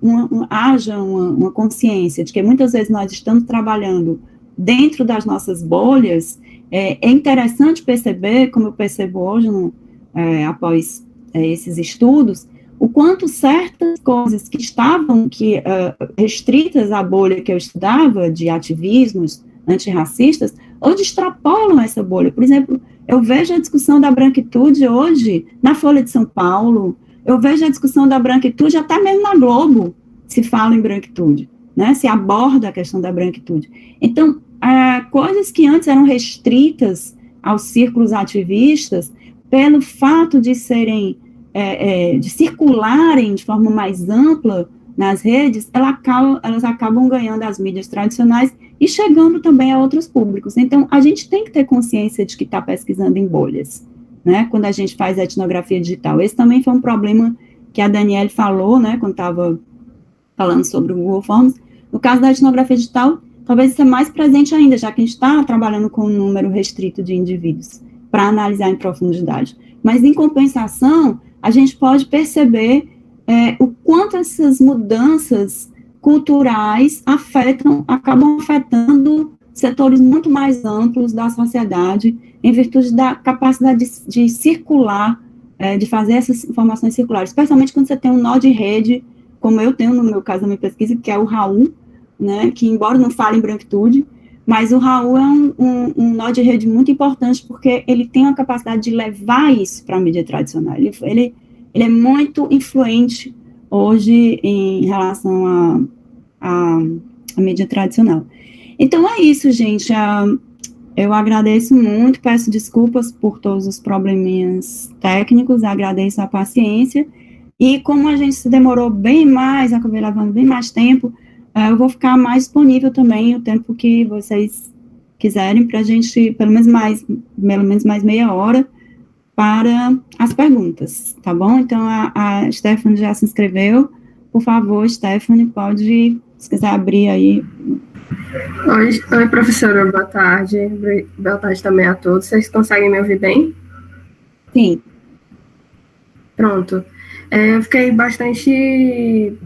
haja uma consciência de que muitas vezes nós estamos trabalhando dentro das nossas bolhas, é interessante perceber, como eu percebo hoje, após esses estudos, o quanto certas coisas que estavam restritas à bolha que eu estudava, de ativismos antirracistas, hoje extrapolam essa bolha. Por exemplo, eu vejo a discussão da branquitude hoje na Folha de São Paulo, eu vejo a discussão da branquitude até mesmo na Globo, se fala em branquitude, né, se aborda a questão da branquitude. Então, coisas que antes eram restritas aos círculos ativistas, pelo fato de serem, de circularem de forma mais ampla nas redes, elas acabam ganhando as mídias tradicionais e chegando também a outros públicos. Então, a gente tem que ter consciência de que está pesquisando em bolhas, né, quando a gente faz a etnografia digital. Esse também foi um problema que a Daniele falou, né, quando estava falando sobre o Google Forms. No caso da etnografia digital, talvez isso é mais presente ainda, já que a gente está trabalhando com um número restrito de indivíduos para analisar em profundidade. Mas, em compensação, a gente pode perceber o quanto essas mudanças culturais acabam afetando setores muito mais amplos da sociedade, em virtude da capacidade de circular, de fazer essas informações circulares, especialmente quando você tem um nó de rede, como eu tenho no meu caso da minha pesquisa, que é o Raul, né, que embora não fale em branquitude, mas o Raul é um nó de rede muito importante, porque ele tem a capacidade de levar isso para a mídia tradicional. Ele é muito influente hoje em relação à mídia tradicional. Então, é isso, gente. Eu agradeço muito, peço desculpas por todos os probleminhas técnicos, agradeço a paciência, e como a gente se demorou bem mais, acabei levando bem mais tempo, eu vou ficar mais disponível também o tempo que vocês quiserem, para a gente, pelo menos mais meia hora, para as perguntas, tá bom? Então, a Stephanie já se inscreveu, por favor, Stephanie, pode, se quiser abrir aí. Oi, professora, boa tarde. Boa tarde também a todos. Vocês conseguem me ouvir bem? Sim. Pronto. Eu fiquei bastante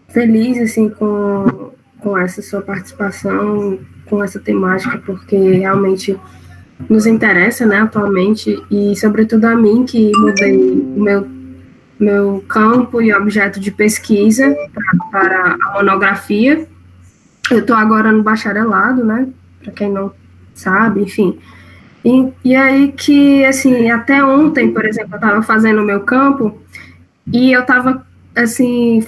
feliz, assim, com essa sua participação, com essa temática, porque realmente nos interessa, né, atualmente, e sobretudo a mim, que mudei o meu campo e objeto de pesquisa para a monografia. Eu estou agora no bacharelado, né, para quem não sabe, enfim. E aí que, assim, até ontem, por exemplo, eu estava fazendo o meu campo e eu estava, assim,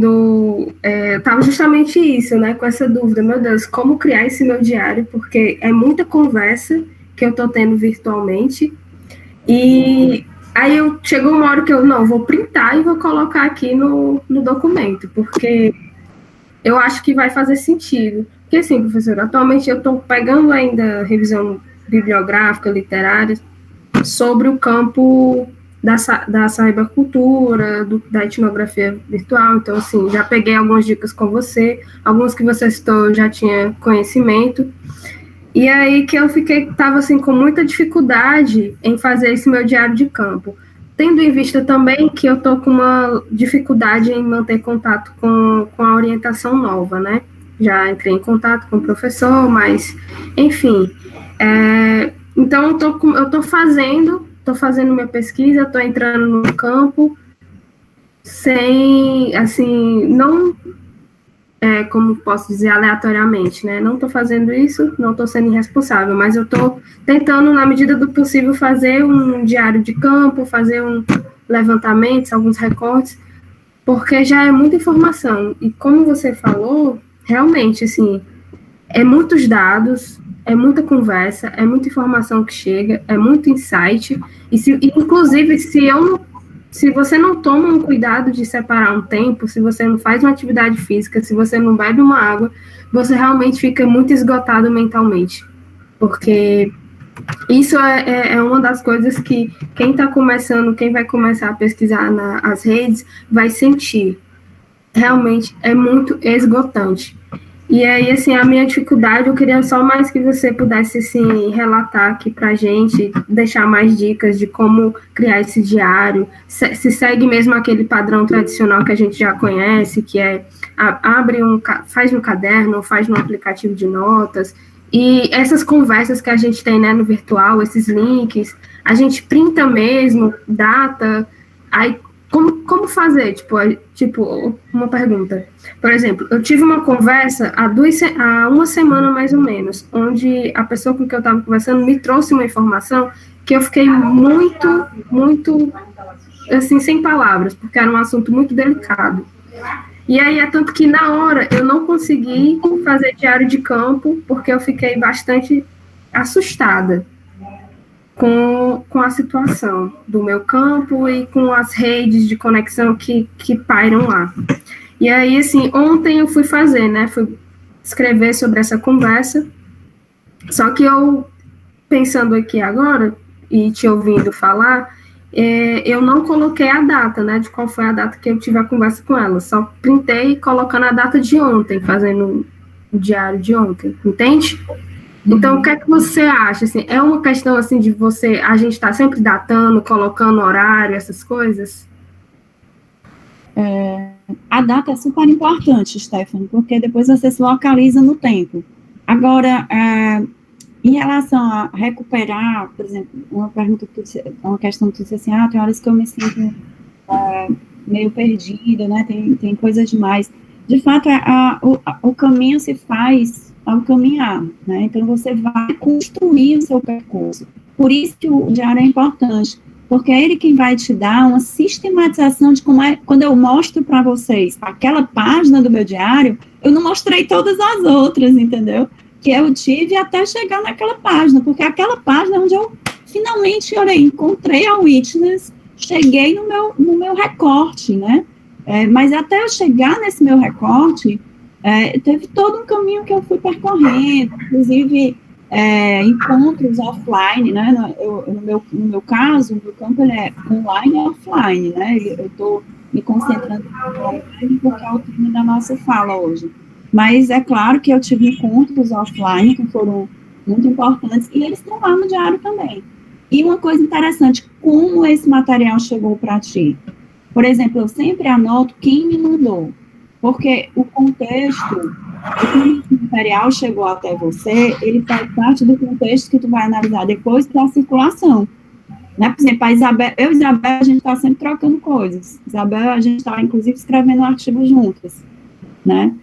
eu estava justamente isso, né, com essa dúvida, meu Deus, como criar esse meu diário, porque é muita conversa que eu estou tendo virtualmente, e aí chegou uma hora que eu vou printar e vou colocar aqui no documento, porque eu acho que vai fazer sentido. Porque, assim, professora, atualmente eu estou pegando ainda revisão bibliográfica, literária, sobre o campo da cybercultura, da etnografia virtual. Então, assim, já peguei algumas dicas com você, alguns que você citou eu já tinha conhecimento. E aí que eu estava assim, com muita dificuldade em fazer esse meu diário de campo. Tendo em vista também que eu estou com uma dificuldade em manter contato com a orientação nova, né? Já entrei em contato com o professor, mas, enfim. Então, eu estou fazendo minha pesquisa, estou entrando no campo, sem, assim, não, como posso dizer, aleatoriamente, né? Não estou fazendo isso, não estou sendo irresponsável, mas eu estou tentando, na medida do possível, fazer um diário de campo, fazer um levantamento, alguns recortes, porque já é muita informação. E como você falou, realmente, assim, é muitos dados, é muita conversa, é muita informação que chega, é muito insight, inclusive, se você não toma um cuidado de separar um tempo, se você não faz uma atividade física, se você não bebe uma água, você realmente fica muito esgotado mentalmente. Porque isso é uma das coisas que quem vai começar a pesquisar nas redes, vai sentir. Realmente é muito esgotante. E aí, assim, a minha dificuldade, eu queria só mais que você pudesse, assim, relatar aqui pra gente, deixar mais dicas de como criar esse diário, se segue mesmo aquele padrão tradicional que a gente já conhece, que é faz no caderno, ou faz no aplicativo de notas, e essas conversas que a gente tem, né, no virtual, esses links, a gente printa mesmo, data, aí como fazer? Tipo, uma pergunta. Por exemplo, eu tive uma conversa há uma semana, mais ou menos, onde a pessoa com quem eu estava conversando me trouxe uma informação que eu fiquei muito, muito, assim, sem palavras, porque era um assunto muito delicado. E aí, é tanto que na hora eu não consegui fazer diário de campo, porque eu fiquei bastante assustada com a situação do meu campo e com as redes de conexão que pairam lá. E aí, assim, ontem eu fui fazer, né, fui escrever sobre essa conversa, só que eu, pensando aqui agora, e te ouvindo falar, eu não coloquei a data, né, de qual foi a data que eu tive a conversa com ela, só printei colocando a data de ontem, fazendo o diário de ontem, entende? Então, o que é que você acha? Assim, é uma questão assim de a gente está sempre datando, colocando horário, essas coisas? A data é super importante, Stephanie, porque depois você se localiza no tempo. Agora, em relação a recuperar, por exemplo, uma questão que tu disse assim, tem horas que eu me sinto meio perdida, né? Tem coisas demais. De fato, o caminho se faz ao caminhar, né? Então, você vai construir o seu percurso. Por isso que o diário é importante, porque é ele quem vai te dar uma sistematização de como é. Quando eu mostro para vocês aquela página do meu diário, eu não mostrei todas as outras, entendeu? que eu tive até chegar naquela página, porque aquela página é onde eu finalmente, olha, encontrei a Witness, cheguei no meu recorte, né? Mas até eu chegar nesse meu recorte, teve todo um caminho que eu fui percorrendo, inclusive encontros offline, né? No meu caso, o meu campo ele é online e offline, né? Eu estou me concentrando no online porque é o tema da nossa fala hoje. Mas é claro que eu tive encontros offline que foram muito importantes e eles estão lá no diário também. E uma coisa interessante, como esse material chegou para ti? Por exemplo, eu sempre anoto quem me mandou, porque o contexto, como esse material chegou até você, ele faz parte do contexto que tu vai analisar depois da circulação. Né? Por exemplo, eu e Isabel, a gente está sempre trocando coisas. Isabel, a gente está, inclusive, escrevendo um artigo juntas, né?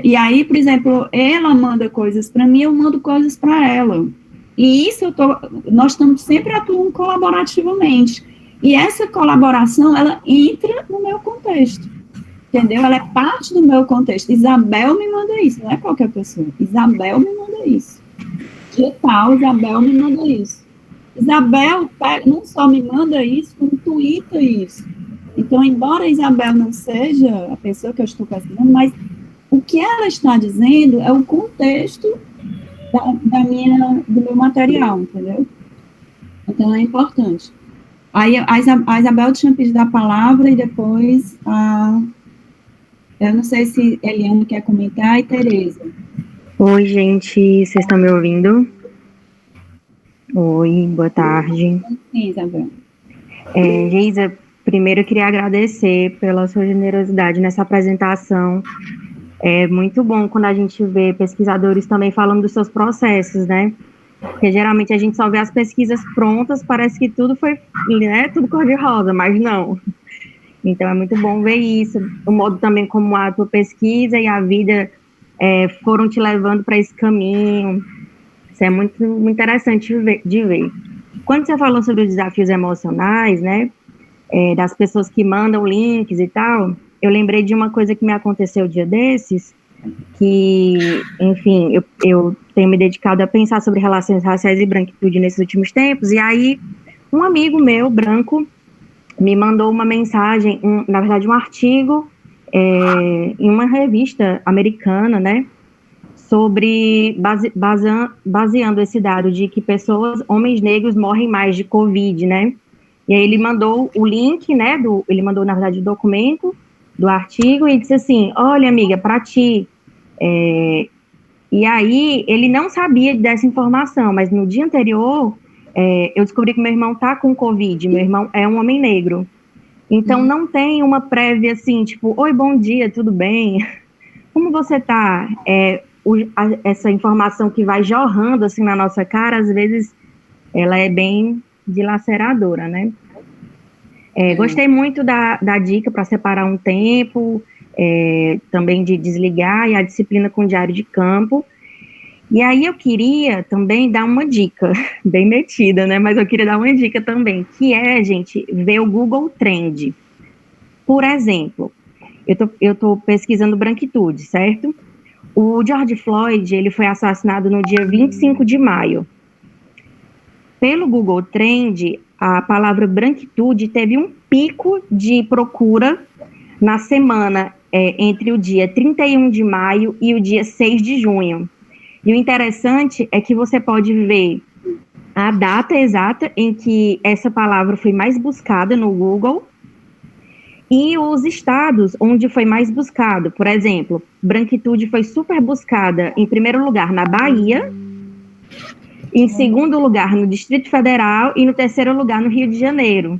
E aí, por exemplo, ela manda coisas para mim, eu mando coisas para ela. E isso nós estamos sempre atuando colaborativamente. E essa colaboração, ela entra no meu contexto, entendeu? Ela é parte do meu contexto. Isabel me manda isso, não é qualquer pessoa. Isabel me manda isso. Digital, Isabel me manda isso. Isabel não só me manda isso, como twitta isso. Então, embora a Isabel não seja a pessoa que eu estou pesquisando, mas o que ela está dizendo é o contexto do meu material, entendeu? Então, é importante. Aí, a Isabel tinha pedido a palavra e depois eu não sei se Eliane quer comentar e Tereza. Oi, gente, vocês estão me ouvindo? Oi, boa tarde. Sim, Isabel. Geisa, primeiro eu queria agradecer pela sua generosidade nessa apresentação. É muito bom quando a gente vê pesquisadores também falando dos seus processos, né? Porque geralmente a gente só vê as pesquisas prontas, parece que tudo foi, né, tudo cor-de-rosa, mas não. Então é muito bom ver isso, o modo também como a tua pesquisa e a vida foram te levando para esse caminho. Isso é muito, muito interessante de ver. Quando você falou sobre os desafios emocionais, né, das pessoas que mandam links e tal, eu lembrei de uma coisa que me aconteceu um dia desses, que, enfim, eu tenho me dedicado a pensar sobre relações raciais e branquitude nesses últimos tempos, e aí um amigo meu, branco, me mandou uma mensagem, na verdade um artigo, em uma revista americana, né, sobre, baseando esse dado de que homens negros morrem mais de Covid, né, e aí ele mandou o link, né, ele mandou, na verdade, o documento do artigo e disse assim, olha, amiga, para ti. E aí, ele não sabia dessa informação, mas no dia anterior, eu descobri que meu irmão tá com Covid, meu irmão é um homem negro. Então, não tem uma prévia assim, tipo, oi, bom dia, tudo bem? Como você tá? Essa informação que vai jorrando assim na nossa cara, às vezes, ela é bem dilaceradora, né? Gostei muito da dica para separar um tempo, também de desligar, e a disciplina com diário de campo. E aí eu queria também dar uma dica, bem metida, né? Mas eu queria dar uma dica também, que gente, ver o Google Trend. Por exemplo, eu tô pesquisando branquitude, certo? O George Floyd, ele foi assassinado no dia 25 de maio. Pelo Google Trend, a palavra branquitude teve um pico de procura na semana entre o dia 31 de maio e o dia 6 de junho. E o interessante é que você pode ver a data exata em que essa palavra foi mais buscada no Google e os estados onde foi mais buscado. Por exemplo, branquitude foi super buscada em primeiro lugar na Bahia, em segundo lugar no Distrito Federal e no terceiro lugar no Rio de Janeiro.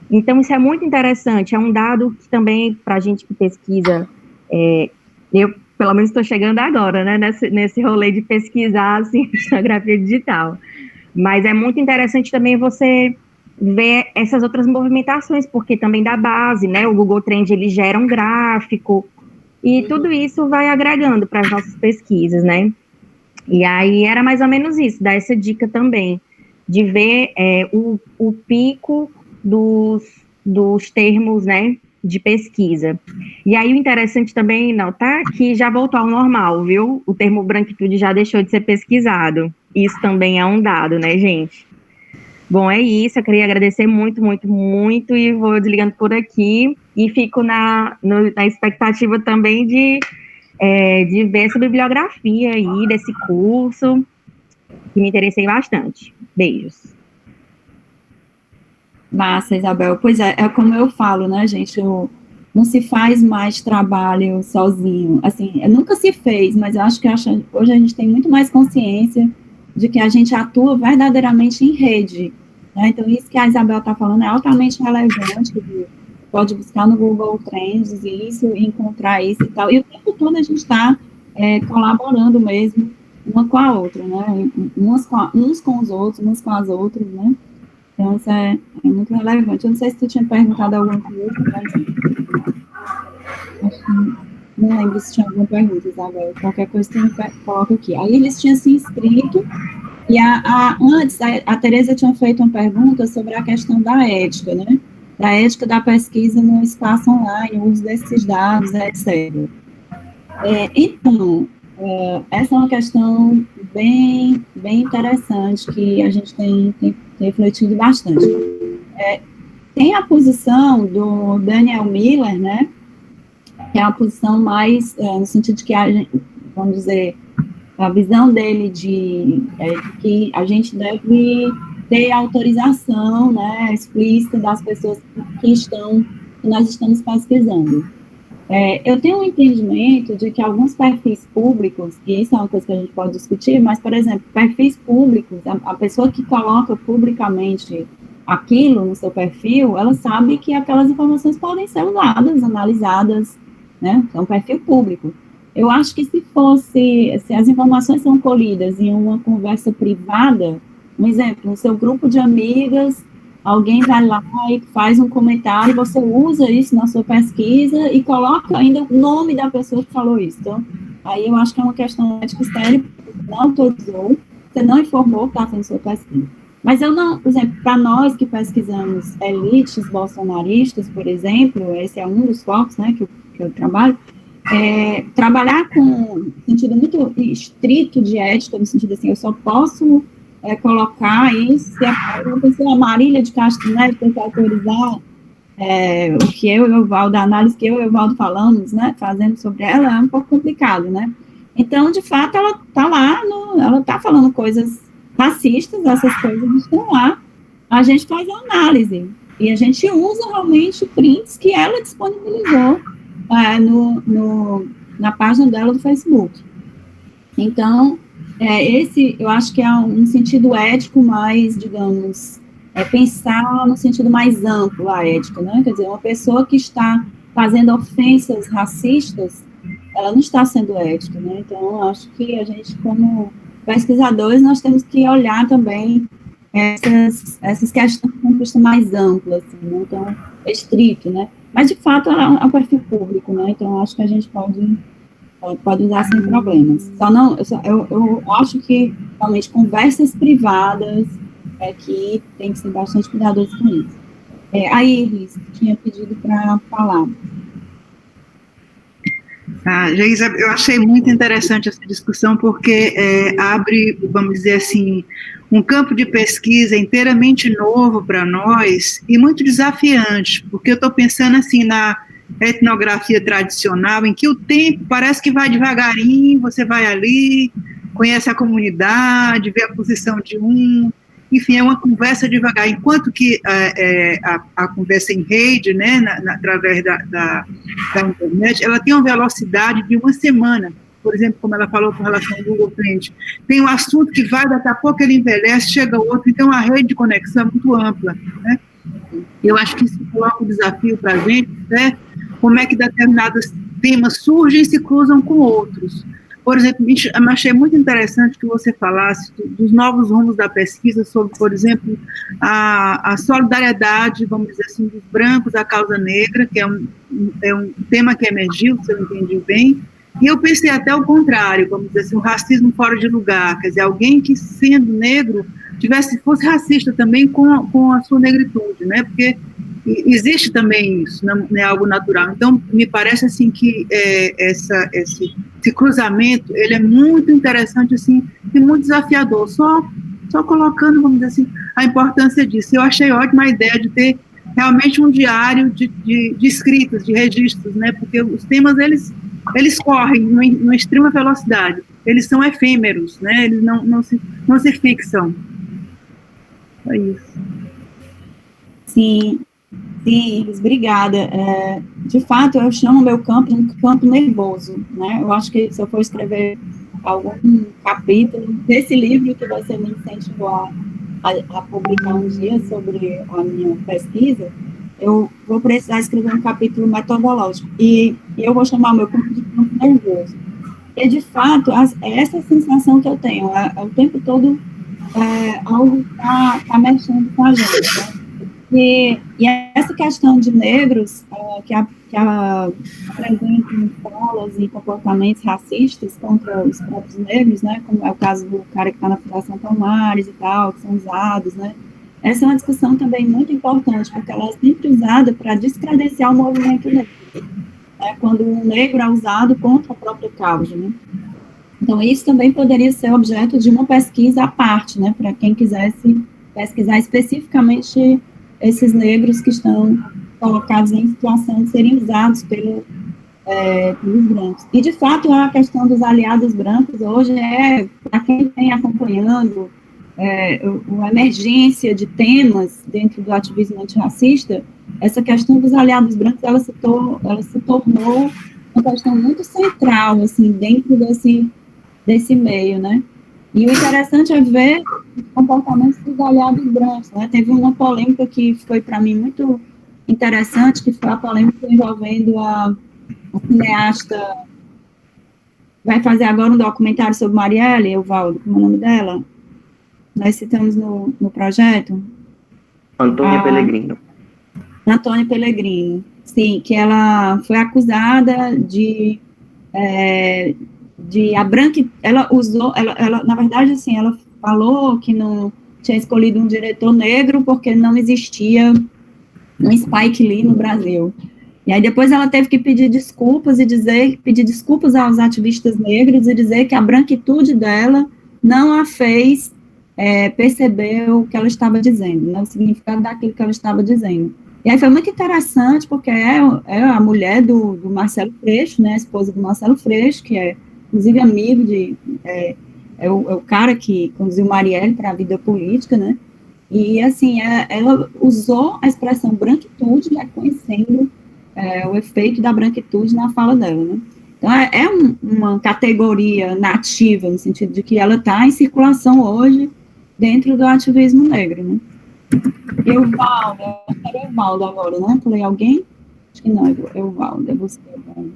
Então, isso é muito interessante, é um dado que também, para a gente que pesquisa, eu, pelo menos, estou chegando agora, né, nesse rolê de pesquisar, assim, etnografia digital. Mas é muito interessante também você ver essas outras movimentações, porque também dá base, né, o Google Trend, ele gera um gráfico, e tudo isso vai agregando para as nossas pesquisas, né. E aí era mais ou menos isso, dar essa dica também, de ver o pico dos termos, né, de pesquisa. E aí o interessante também notar que já voltou ao normal, viu? O termo branquitude já deixou de ser pesquisado. Isso também é um dado, né, gente? Bom, é isso. Eu queria agradecer muito, muito, muito e vou desligando por aqui e fico na expectativa também de ver essa bibliografia aí desse curso, que me interessei bastante. Beijos. Massa, Isabel. Pois é como eu falo, né, gente, não se faz mais trabalho sozinho, assim, nunca se fez, mas eu acho que hoje a gente tem muito mais consciência de que a gente atua verdadeiramente em rede, né? Então isso que a Isabel está falando é altamente relevante, pode buscar no Google Trends isso, encontrar isso e tal, e o tempo todo a gente está colaborando mesmo, uma com a outra, né, uns com os outros, umas com as outras, né? Então, isso é muito relevante. Eu não sei se tu tinha perguntado alguma coisa, mas acho que não lembro se tinha alguma pergunta, Isabel. Qualquer coisa tu me coloca aqui. Aí eles tinham se inscrito, e antes a Tereza tinha feito uma pergunta sobre a questão da ética, né? Da ética da pesquisa no espaço online, o uso desses dados, etc. Então, essa é uma questão bem interessante que a gente tem refletido bastante. Tem a posição do Daniel Miller, né, que é a posição mais, no sentido de que a gente, vamos dizer, a visão dele de que a gente deve ter autorização, né, explícita das pessoas que nós estamos pesquisando. Eu tenho um entendimento de que alguns perfis públicos, e isso é uma coisa que a gente pode discutir, mas, por exemplo, perfis públicos, a pessoa que coloca publicamente aquilo no seu perfil, ela sabe que aquelas informações podem ser usadas, analisadas, né? É um perfil público. Eu acho que se as informações são colhidas em uma conversa privada, um exemplo, no seu grupo de amigas, alguém vai lá e faz um comentário, você usa isso na sua pesquisa e coloca ainda o nome da pessoa que falou isso. Então, aí eu acho que é uma questão ética séria, porque você não autorizou, você não informou que está fazendo sua pesquisa. Mas eu não, por exemplo, para nós que pesquisamos elites bolsonaristas, por exemplo, esse é um dos focos, né, que eu trabalho, trabalhar com um sentido muito estrito de ética, no sentido assim, eu só posso colocar isso, se a Marília de Castro Neves tem que autorizar o que eu e o Evaldo, a análise que eu e o Evaldo falamos, né, fazendo sobre ela, é um pouco complicado, né? Então, de fato, ela está lá, ela está falando coisas racistas, essas coisas estão lá, a gente faz a análise, e a gente usa realmente prints que ela disponibilizou na página dela do Facebook. Então, esse, eu acho que é um sentido ético mais, digamos, pensar no sentido mais amplo a ética, né? Quer dizer, uma pessoa que está fazendo ofensas racistas, ela não está sendo ética, né? Então, eu acho que a gente, como pesquisadores, nós temos que olhar também essas questões de uma vista mais ampla, assim, não tão estrito, né? Mas, de fato, é um perfil público, né? Então, eu acho que a gente pode usar sem problemas. Eu acho que, realmente, conversas privadas que tem que ser bastante cuidadoso com isso. A Iris tinha pedido para falar. Geisa, eu achei muito interessante essa discussão, porque abre, vamos dizer assim, um campo de pesquisa inteiramente novo para nós e muito desafiante, porque eu estou pensando assim na etnografia tradicional, em que o tempo parece que vai devagarinho, você vai ali, conhece a comunidade, vê a posição de um, enfim, é uma conversa devagar, enquanto que a conversa em rede, né, através da internet, ela tem uma velocidade de uma semana, por exemplo, como ela falou com relação ao Google Trends, tem um assunto que vai, daqui a pouco ele envelhece, chega outro, então a rede de conexão é muito ampla, né? Eu acho que isso coloca um desafio para a gente, né, como é que determinados temas surgem e se cruzam com outros. Por exemplo, eu achei muito interessante que você falasse dos novos rumos da pesquisa sobre, por exemplo, a solidariedade, vamos dizer assim, dos brancos à causa negra, que é um tema que emergiu, se eu entendi bem, e eu pensei até o contrário, vamos dizer assim, o racismo fora de lugar, quer dizer, alguém que, sendo negro, fosse racista também com a sua negritude, né, porque existe também isso, não é algo natural. Então, me parece assim que esse cruzamento, ele é muito interessante assim, e muito desafiador, só colocando, vamos dizer assim, a importância disso. Eu achei ótima a ideia de ter realmente um diário de escritas, de registros, né, porque os temas, eles correm numa extrema velocidade, eles são efêmeros, né, eles não se fixam. É isso. Sim, Iris, obrigada. De fato, eu chamo meu campo um campo nervoso, né? Eu acho que se eu for escrever algum capítulo desse livro que você me incentivou a publicar um dia sobre a minha pesquisa, eu vou precisar escrever um capítulo metodológico, e eu vou chamar o meu campo de campo nervoso. E, de fato, essa sensação que eu tenho, o tempo todo, algo está mexendo com a gente, né? E essa questão de negros que apresentam falas e comportamentos racistas contra os próprios negros, né, como é o caso do cara que está na Fundação Palmares e tal, que são usados, né, essa é uma discussão também muito importante, porque ela é sempre usada para descredenciar o movimento negro, né, quando o negro é usado contra a própria causa, né. Então, isso também poderia ser objeto de uma pesquisa à parte, né, para quem quisesse pesquisar especificamente esses negros que estão colocados em situação de serem usados pelos brancos. E, de fato, a questão dos aliados brancos hoje para quem vem acompanhando a emergência de temas dentro do ativismo antirracista, essa questão dos aliados brancos, ela se tornou uma questão muito central, assim, dentro desse meio, né? E o interessante é ver os comportamentos dos aliados brancos, né? Teve uma polêmica que foi, para mim, muito interessante, que foi a polêmica envolvendo a cineasta, vai fazer agora um documentário sobre Marielle, Evaldo, como é o nome dela? Nós citamos no projeto. Antônia Pellegrino. Antônia Pellegrino, sim, que ela foi acusada de ela usou, ela, na verdade, assim, ela falou que não tinha escolhido um diretor negro porque não existia um Spike Lee no Brasil. E aí depois ela teve que pedir desculpas aos ativistas negros e dizer que a branquitude dela não a fez perceber o que ela estava dizendo, né, o significado daquilo que ela estava dizendo. E aí foi muito interessante, porque é a mulher do Marcelo Freixo, né, a esposa do Marcelo Freixo, que é inclusive amigo o cara que conduziu Marielle para a vida política, né, e assim, ela usou a expressão branquitude, reconhecendo o efeito da branquitude na fala dela, né. Então, uma categoria nativa, no sentido de que ela está em circulação hoje dentro do ativismo negro, né. Evaldo, era Evaldo agora, né, falei alguém? Acho que não, Evaldo, é você, Evaldo.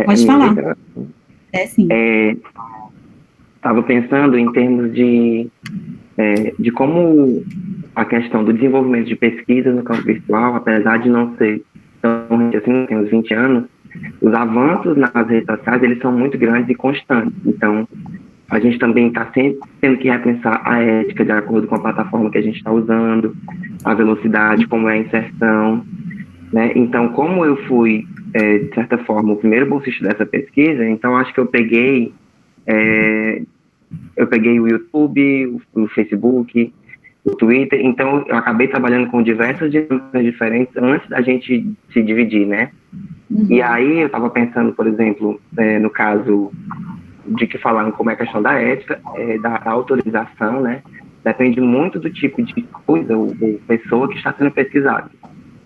Pode falar. Sim. Estava pensando em termos de como a questão do desenvolvimento de pesquisa no campo virtual, apesar de não ser tão assim, tem uns 20 anos, os avanços nas redes sociais, eles são muito grandes e constantes. Então, a gente também está sempre tendo que repensar a ética de acordo com a plataforma que a gente está usando, a velocidade, como é a inserção, né? Então, como eu fui de certa forma, o primeiro bolsista dessa pesquisa, então acho que eu peguei o YouTube, o Facebook, o Twitter, então eu acabei trabalhando com diversas dinâmicas diferentes antes da gente se dividir, né? Uhum. E aí eu estava pensando, por exemplo, no caso de que falaram como é a questão da ética, da autorização, né? Depende muito do tipo de coisa ou pessoa que está sendo pesquisada.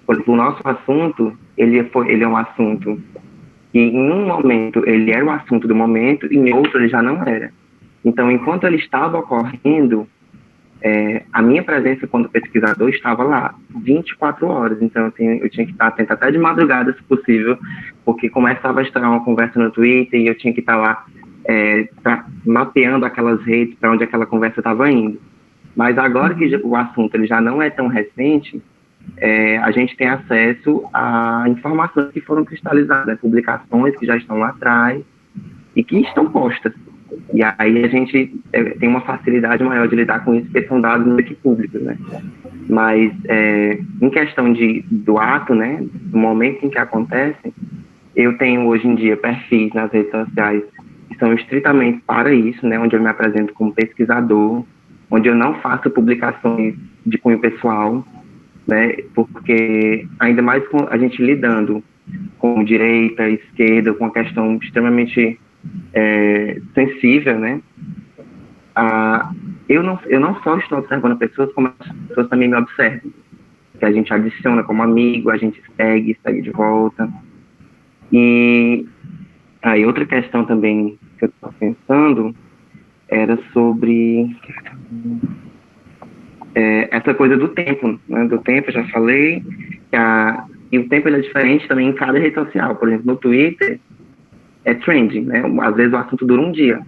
Por exemplo, o nosso assunto, ele é um assunto que em um momento ele era o assunto do momento e em outro ele já não era. Então, enquanto ele estava ocorrendo, a minha presença como pesquisador estava lá 24 horas. Então, eu tinha que estar atento até de madrugada, se possível, porque começava a estourar uma conversa no Twitter e eu tinha que estar lá mapeando aquelas redes para onde aquela conversa estava indo. Mas agora que o assunto ele já não é tão recente, a gente tem acesso a informações que foram cristalizadas, publicações que já estão lá atrás e que estão postas. E aí a gente tem uma facilidade maior de lidar com isso, porque são dados meio que públicos, né? Mas em questão do ato, né, do momento em que acontece, eu tenho hoje em dia perfis nas redes sociais que são estritamente para isso, né, onde eu me apresento como pesquisador, onde eu não faço publicações de cunho pessoal, né, porque ainda mais com a gente lidando com direita, esquerda, com uma questão extremamente sensível, né, eu não só estou observando pessoas, como as pessoas também me observam, que a gente adiciona como amigo, a gente segue de volta. E aí outra questão também que eu estou pensando era sobre essa coisa do tempo, né? Do tempo, eu já falei, e o tempo ele é diferente também em cada rede social. Por exemplo, no Twitter é trending, né? Às vezes o assunto dura um dia,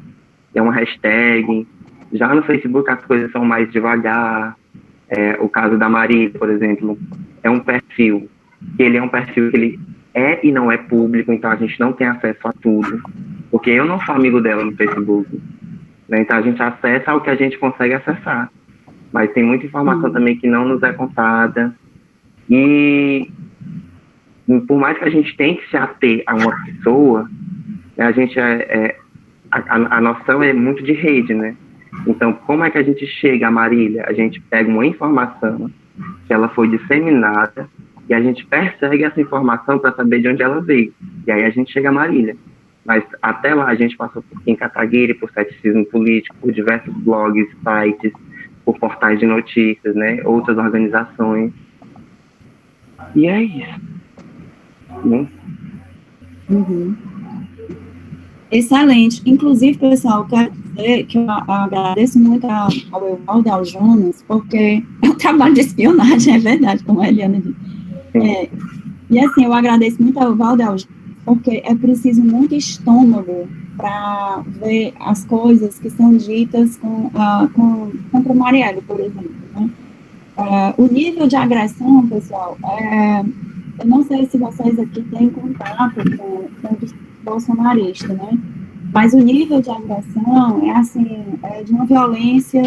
é uma hashtag. Já no Facebook as coisas são mais devagar. O caso da Maria, por exemplo, é um perfil que ele é e não é público, então a gente não tem acesso a tudo, porque eu não sou amigo dela no Facebook, né? Então a gente acessa o que a gente consegue acessar, mas tem muita informação também que não nos é contada, e por mais que a gente tenha que se ater a uma pessoa, né, a gente a noção é muito de rede, né? Então, como é que a gente chega a Marília? A gente pega uma informação que ela foi disseminada e a gente persegue essa informação para saber de onde ela veio. E aí a gente chega a Marília. Mas até lá a gente passou por Kim Kataguiri, por ceticismo político, por diversos blogs, sites, por portais de notícias, né? Outras organizações. E é isso. Né? Uhum. Excelente. Inclusive, pessoal, quero dizer que eu agradeço muito ao Evaldo e ao Jonas, porque é um trabalho de espionagem, é verdade, como a Eliana disse. E assim, eu agradeço muito ao Evaldo e ao Jonas, porque é preciso muito estômago para ver as coisas que são ditas contra o Marielle, por exemplo. Né? O nível de agressão, pessoal, eu não sei se vocês aqui têm contato com bolsonarista, né? Mas o nível de agressão é assim, de uma violência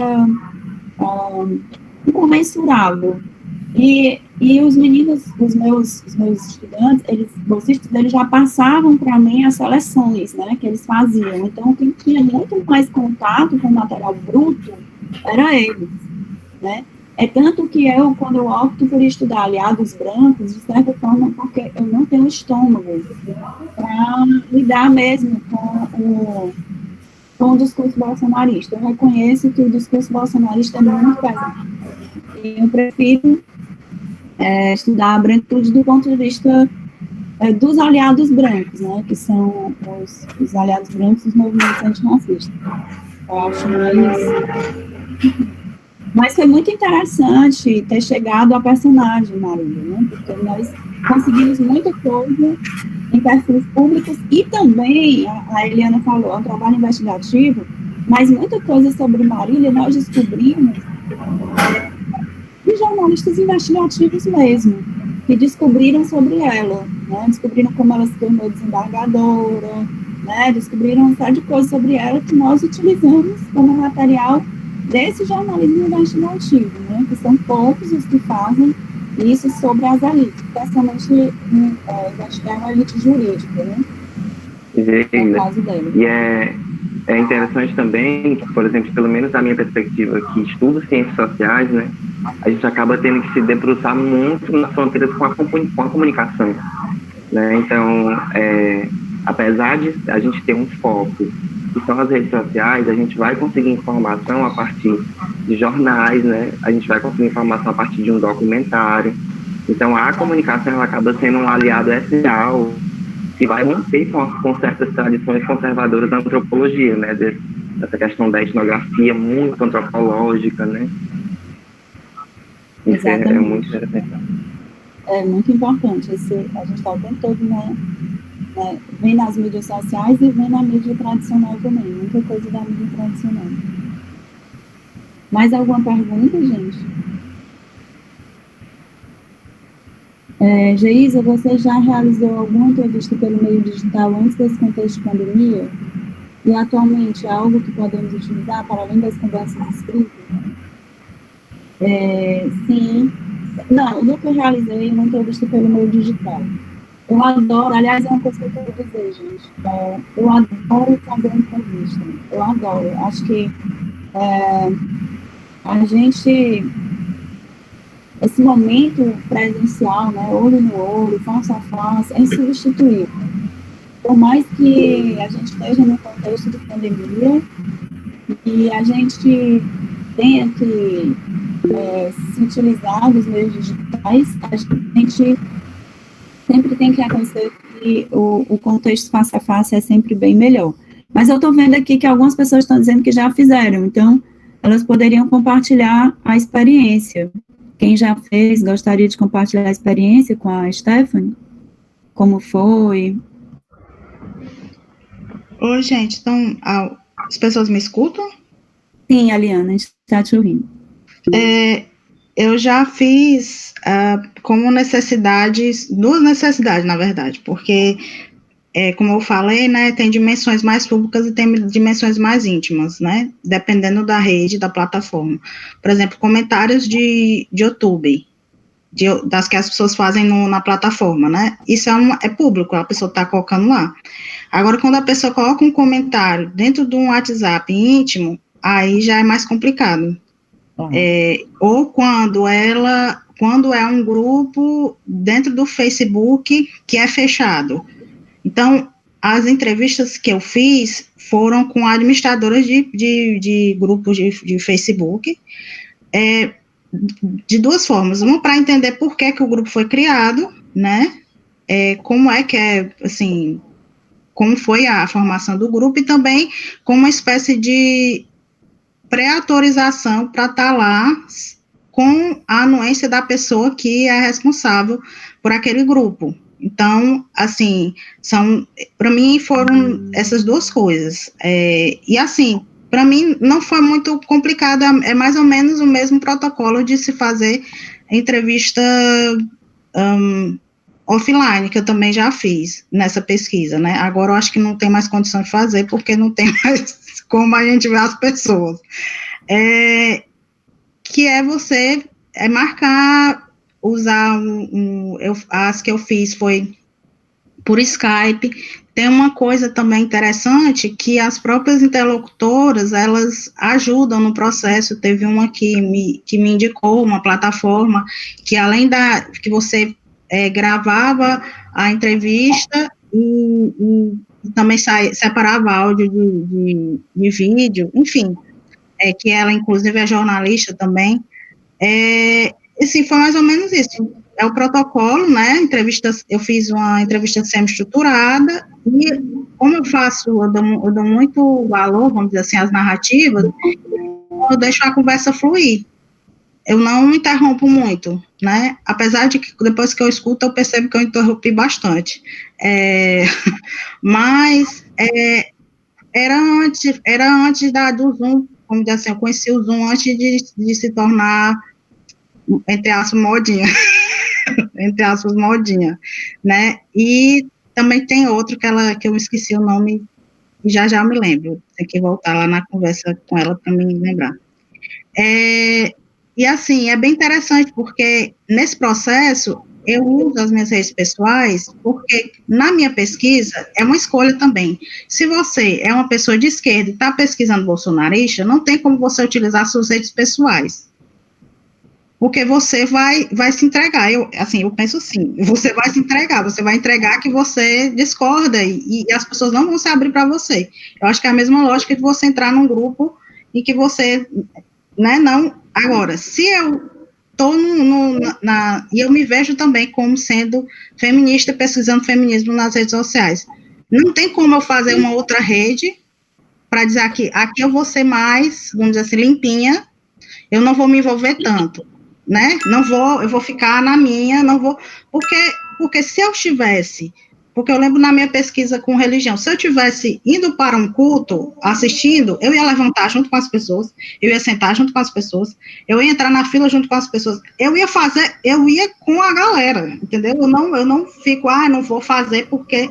incomensurável. E os meninos, os meus estudantes, bolsistas, eles já passavam para mim as seleções, né, que eles faziam. Então, quem tinha muito mais contato com o material bruto era eles, né? É tanto que quando eu opto por estudar aliados brancos, de certa forma, porque eu não tenho estômago para lidar mesmo com o discurso bolsonarista. Eu reconheço que o discurso bolsonarista é muito pesado. E eu prefiro estudar a branquitude do ponto de vista dos aliados brancos, né, que são os aliados brancos dos movimentos antirracistas. Eu acho mais... Mas foi muito interessante ter chegado à personagem, Marília, né? Porque nós conseguimos muita coisa em perfis públicos e também, a Eliana falou, é um trabalho investigativo, mas muita coisa sobre Marília nós descobrimos de jornalistas investigativos mesmo, que descobriram sobre ela, né? Descobriram como ela se tornou desembargadora, né? Descobriram uma série de coisas sobre ela que nós utilizamos como material desse jornalismo investigativo, né, que são poucos os que fazem isso sobre as elites, especialmente investigar uma elite jurídica, né? No caso dele. E é interessante também que, por exemplo, pelo menos da minha perspectiva, que estudo ciências sociais, né, a gente acaba tendo que se debruçar muito nas fronteiras com a comunicação, né? Então, apesar de a gente ter um foco que são as redes sociais, a gente vai conseguir informação a partir de jornais, né? A gente vai conseguir informação a partir de um documentário. Então, a comunicação ela acaba sendo um aliado essencial que vai romper com certas tradições conservadoras da antropologia, né? Dessa questão da etnografia muito antropológica, né? Isso é muito interessante. É muito importante. A gente está o tempo todo, né? Vem nas mídias sociais e vem na mídia tradicional também, muita coisa da mídia tradicional. Mais alguma pergunta, gente? Geisa, você já realizou alguma entrevista pelo meio digital antes desse contexto de pandemia? E atualmente é algo que podemos utilizar para além das conversas escritas? Sim. Não, eu nunca realizei uma entrevista pelo meio digital. Eu adoro, aliás, é uma coisa que eu quero dizer, gente. Eu adoro fazer entrevista. Eu adoro. Acho que a gente, esse momento presencial, né, olho no olho, face a face, é insubstituível. Por mais que a gente esteja no contexto de pandemia e a gente tenha que se utilizar dos meios digitais, a gente sempre tem que reconhecer que o contexto face a face é sempre bem melhor. Mas eu estou vendo aqui que algumas pessoas estão dizendo que já fizeram, então elas poderiam compartilhar a experiência. Quem já fez, gostaria de compartilhar a experiência com a Stephanie? Como foi? Oi, gente, então, as pessoas me escutam? Sim, Aliana, a gente está te ouvindo. Eu já fiz como necessidades, duas necessidades, na verdade, porque, como eu falei, né, tem dimensões mais públicas e tem dimensões mais íntimas, né, dependendo da rede, da plataforma. Por exemplo, comentários de YouTube, das que as pessoas fazem na plataforma, né, isso é público, a pessoa está colocando lá. Agora, quando a pessoa coloca um comentário dentro de um WhatsApp íntimo, aí já é mais complicado. Ou quando é um grupo dentro do Facebook que é fechado. Então, as entrevistas que eu fiz foram com administradoras de grupos de Facebook, de duas formas. Uma, para entender por que o grupo foi criado, né? Como é que assim, como foi a formação do grupo, e também como uma espécie de pré-autorização para estar lá com a anuência da pessoa que é responsável por aquele grupo. Então, assim, para mim foram essas duas coisas. E assim, para mim não foi muito complicado, é mais ou menos o mesmo protocolo de se fazer entrevista offline, que eu também já fiz nessa pesquisa, né? Agora eu acho que não tem mais condição de fazer, porque não tem mais como a gente ver as pessoas. Que é você marcar, usar as que eu fiz foi por Skype. Tem uma coisa também interessante, que as próprias interlocutoras, elas ajudam no processo. Teve uma que me indicou uma plataforma que, além que você gravava a entrevista e também separava áudio de vídeo, enfim, que ela, inclusive, é jornalista também. Assim, foi mais ou menos isso. É o protocolo, né? Eu fiz uma entrevista semi-estruturada, e como eu dou muito valor, vamos dizer assim, às narrativas, eu deixo a conversa fluir. Eu não interrompo muito, né? Apesar de que depois que eu escuto, eu percebo que eu interrompi bastante. Mas era antes do Zoom, vamos dizer assim, eu conheci o Zoom antes de se tornar, entre aspas, modinha. Entre aspas, modinha, né? E também tem outro que eu esqueci o nome, e já me lembro. Tem que voltar lá na conversa com ela para me lembrar. E assim, é bem interessante, porque nesse processo eu uso as minhas redes pessoais, porque na minha pesquisa é uma escolha também. Se você é uma pessoa de esquerda e está pesquisando bolsonarista, não tem como você utilizar suas redes pessoais, porque você vai se entregar. Eu penso assim, você vai se entregar, você vai entregar que você discorda, e as pessoas não vão se abrir para você. Eu acho que é a mesma lógica de você entrar num grupo em que você, né, não... Agora, se eu estou e eu me vejo também como sendo feminista, pesquisando feminismo nas redes sociais, não tem como eu fazer uma outra rede para dizer aqui eu vou ser mais, vamos dizer assim, limpinha, eu não vou me envolver tanto, né? Eu vou ficar na minha, não vou, porque se eu estivesse porque eu lembro na minha pesquisa com religião, se eu tivesse indo para um culto, assistindo, eu ia levantar junto com as pessoas, eu ia sentar junto com as pessoas, eu ia entrar na fila junto com as pessoas, eu ia com a galera, entendeu? Eu não fico, não vou fazer porque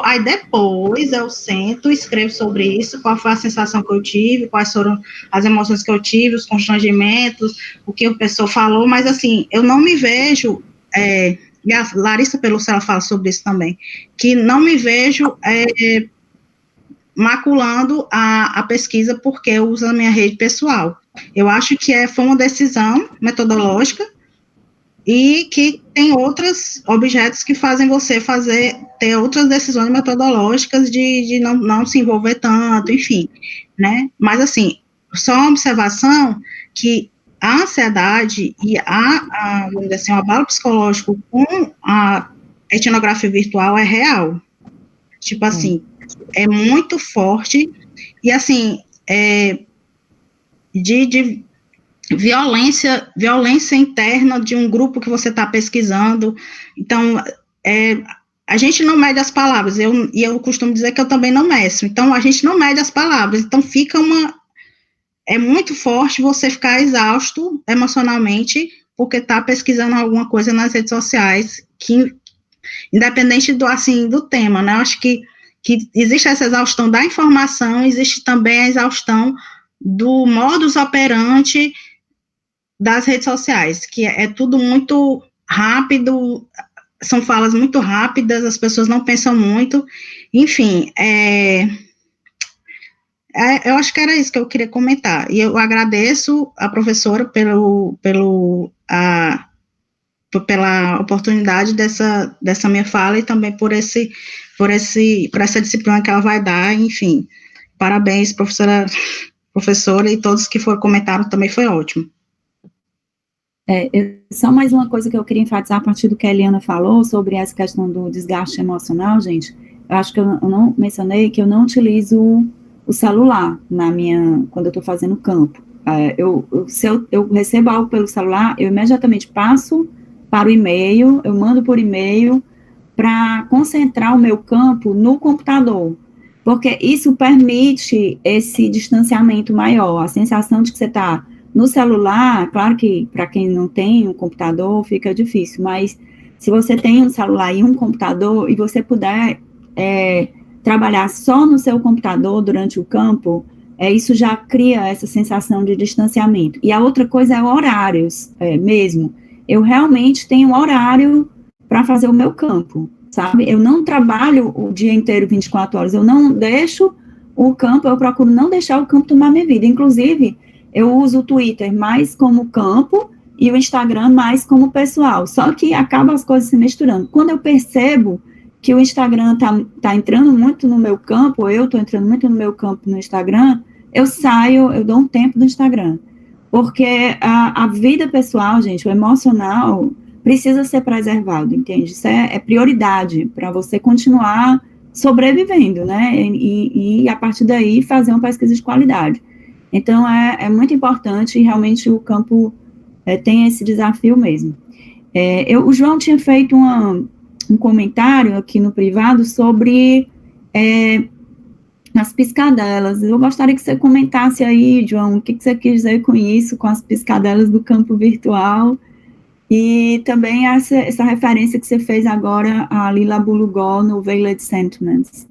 aí depois eu sento, escrevo sobre isso, qual foi a sensação que eu tive, quais foram as emoções que eu tive, os constrangimentos, o que a pessoa falou, mas assim, eu não me vejo, e a Larissa Peluso, ela fala sobre isso também, que não me vejo maculando a pesquisa porque eu uso a minha rede pessoal. Eu acho que foi uma decisão metodológica e que tem outros objetos que fazem você ter outras decisões metodológicas de não se envolver tanto, enfim, né? Mas, assim, só uma observação que a ansiedade e vamos dizer assim, o abalo psicológico com a etnografia virtual é real. Tipo assim, é muito forte e, assim, de violência interna de um grupo que você está pesquisando. Então, a gente não mede as palavras, e eu costumo dizer que eu também não meço. Então, a gente não mede as palavras, então fica é muito forte você ficar exausto emocionalmente porque está pesquisando alguma coisa nas redes sociais, que, independente do tema, né, eu acho que existe essa exaustão da informação, existe também a exaustão do modus operandi das redes sociais, que é tudo muito rápido, são falas muito rápidas, as pessoas não pensam muito, enfim, eu acho que era isso que eu queria comentar, e eu agradeço a professora pela oportunidade dessa minha fala e também por essa disciplina que ela vai dar, enfim, parabéns, professora, e todos que comentaram também foi ótimo. Só mais uma coisa que eu queria enfatizar a partir do que a Eliana falou sobre essa questão do desgaste emocional, gente. Eu acho que eu não mencionei que eu não utilizo o celular quando eu estou fazendo campo. Se eu recebo algo pelo celular, eu imediatamente passo para o e-mail, eu mando por e-mail para concentrar o meu campo no computador, porque isso permite esse distanciamento maior, a sensação de que você está no celular. Claro que para quem não tem um computador fica difícil, mas se você tem um celular e um computador e você puder trabalhar só no seu computador durante o campo, isso já cria essa sensação de distanciamento. E a outra coisa é horários mesmo. Eu realmente tenho um horário para fazer o meu campo, sabe? Eu não trabalho o dia inteiro, 24 horas, eu não deixo o campo, eu procuro não deixar o campo tomar minha vida. Inclusive, eu uso o Twitter mais como campo e o Instagram mais como pessoal, só que acabam as coisas se misturando. Quando eu percebo que o Instagram tá entrando muito no meu campo, eu estou entrando muito no meu campo no Instagram, eu saio, eu dou um tempo do Instagram, porque a vida pessoal, gente, o emocional precisa ser preservado, entende? Isso é prioridade para você continuar sobrevivendo, né, e a partir daí fazer uma pesquisa de qualidade. Então, é muito importante, e realmente o campo tem esse desafio mesmo. O João tinha feito um comentário aqui no privado sobre as piscadelas. Eu gostaria que você comentasse aí, João, o que você quis dizer com isso, com as piscadelas do campo virtual, e também essa referência que você fez agora a Lila Bulugol no Veiled Sentiments.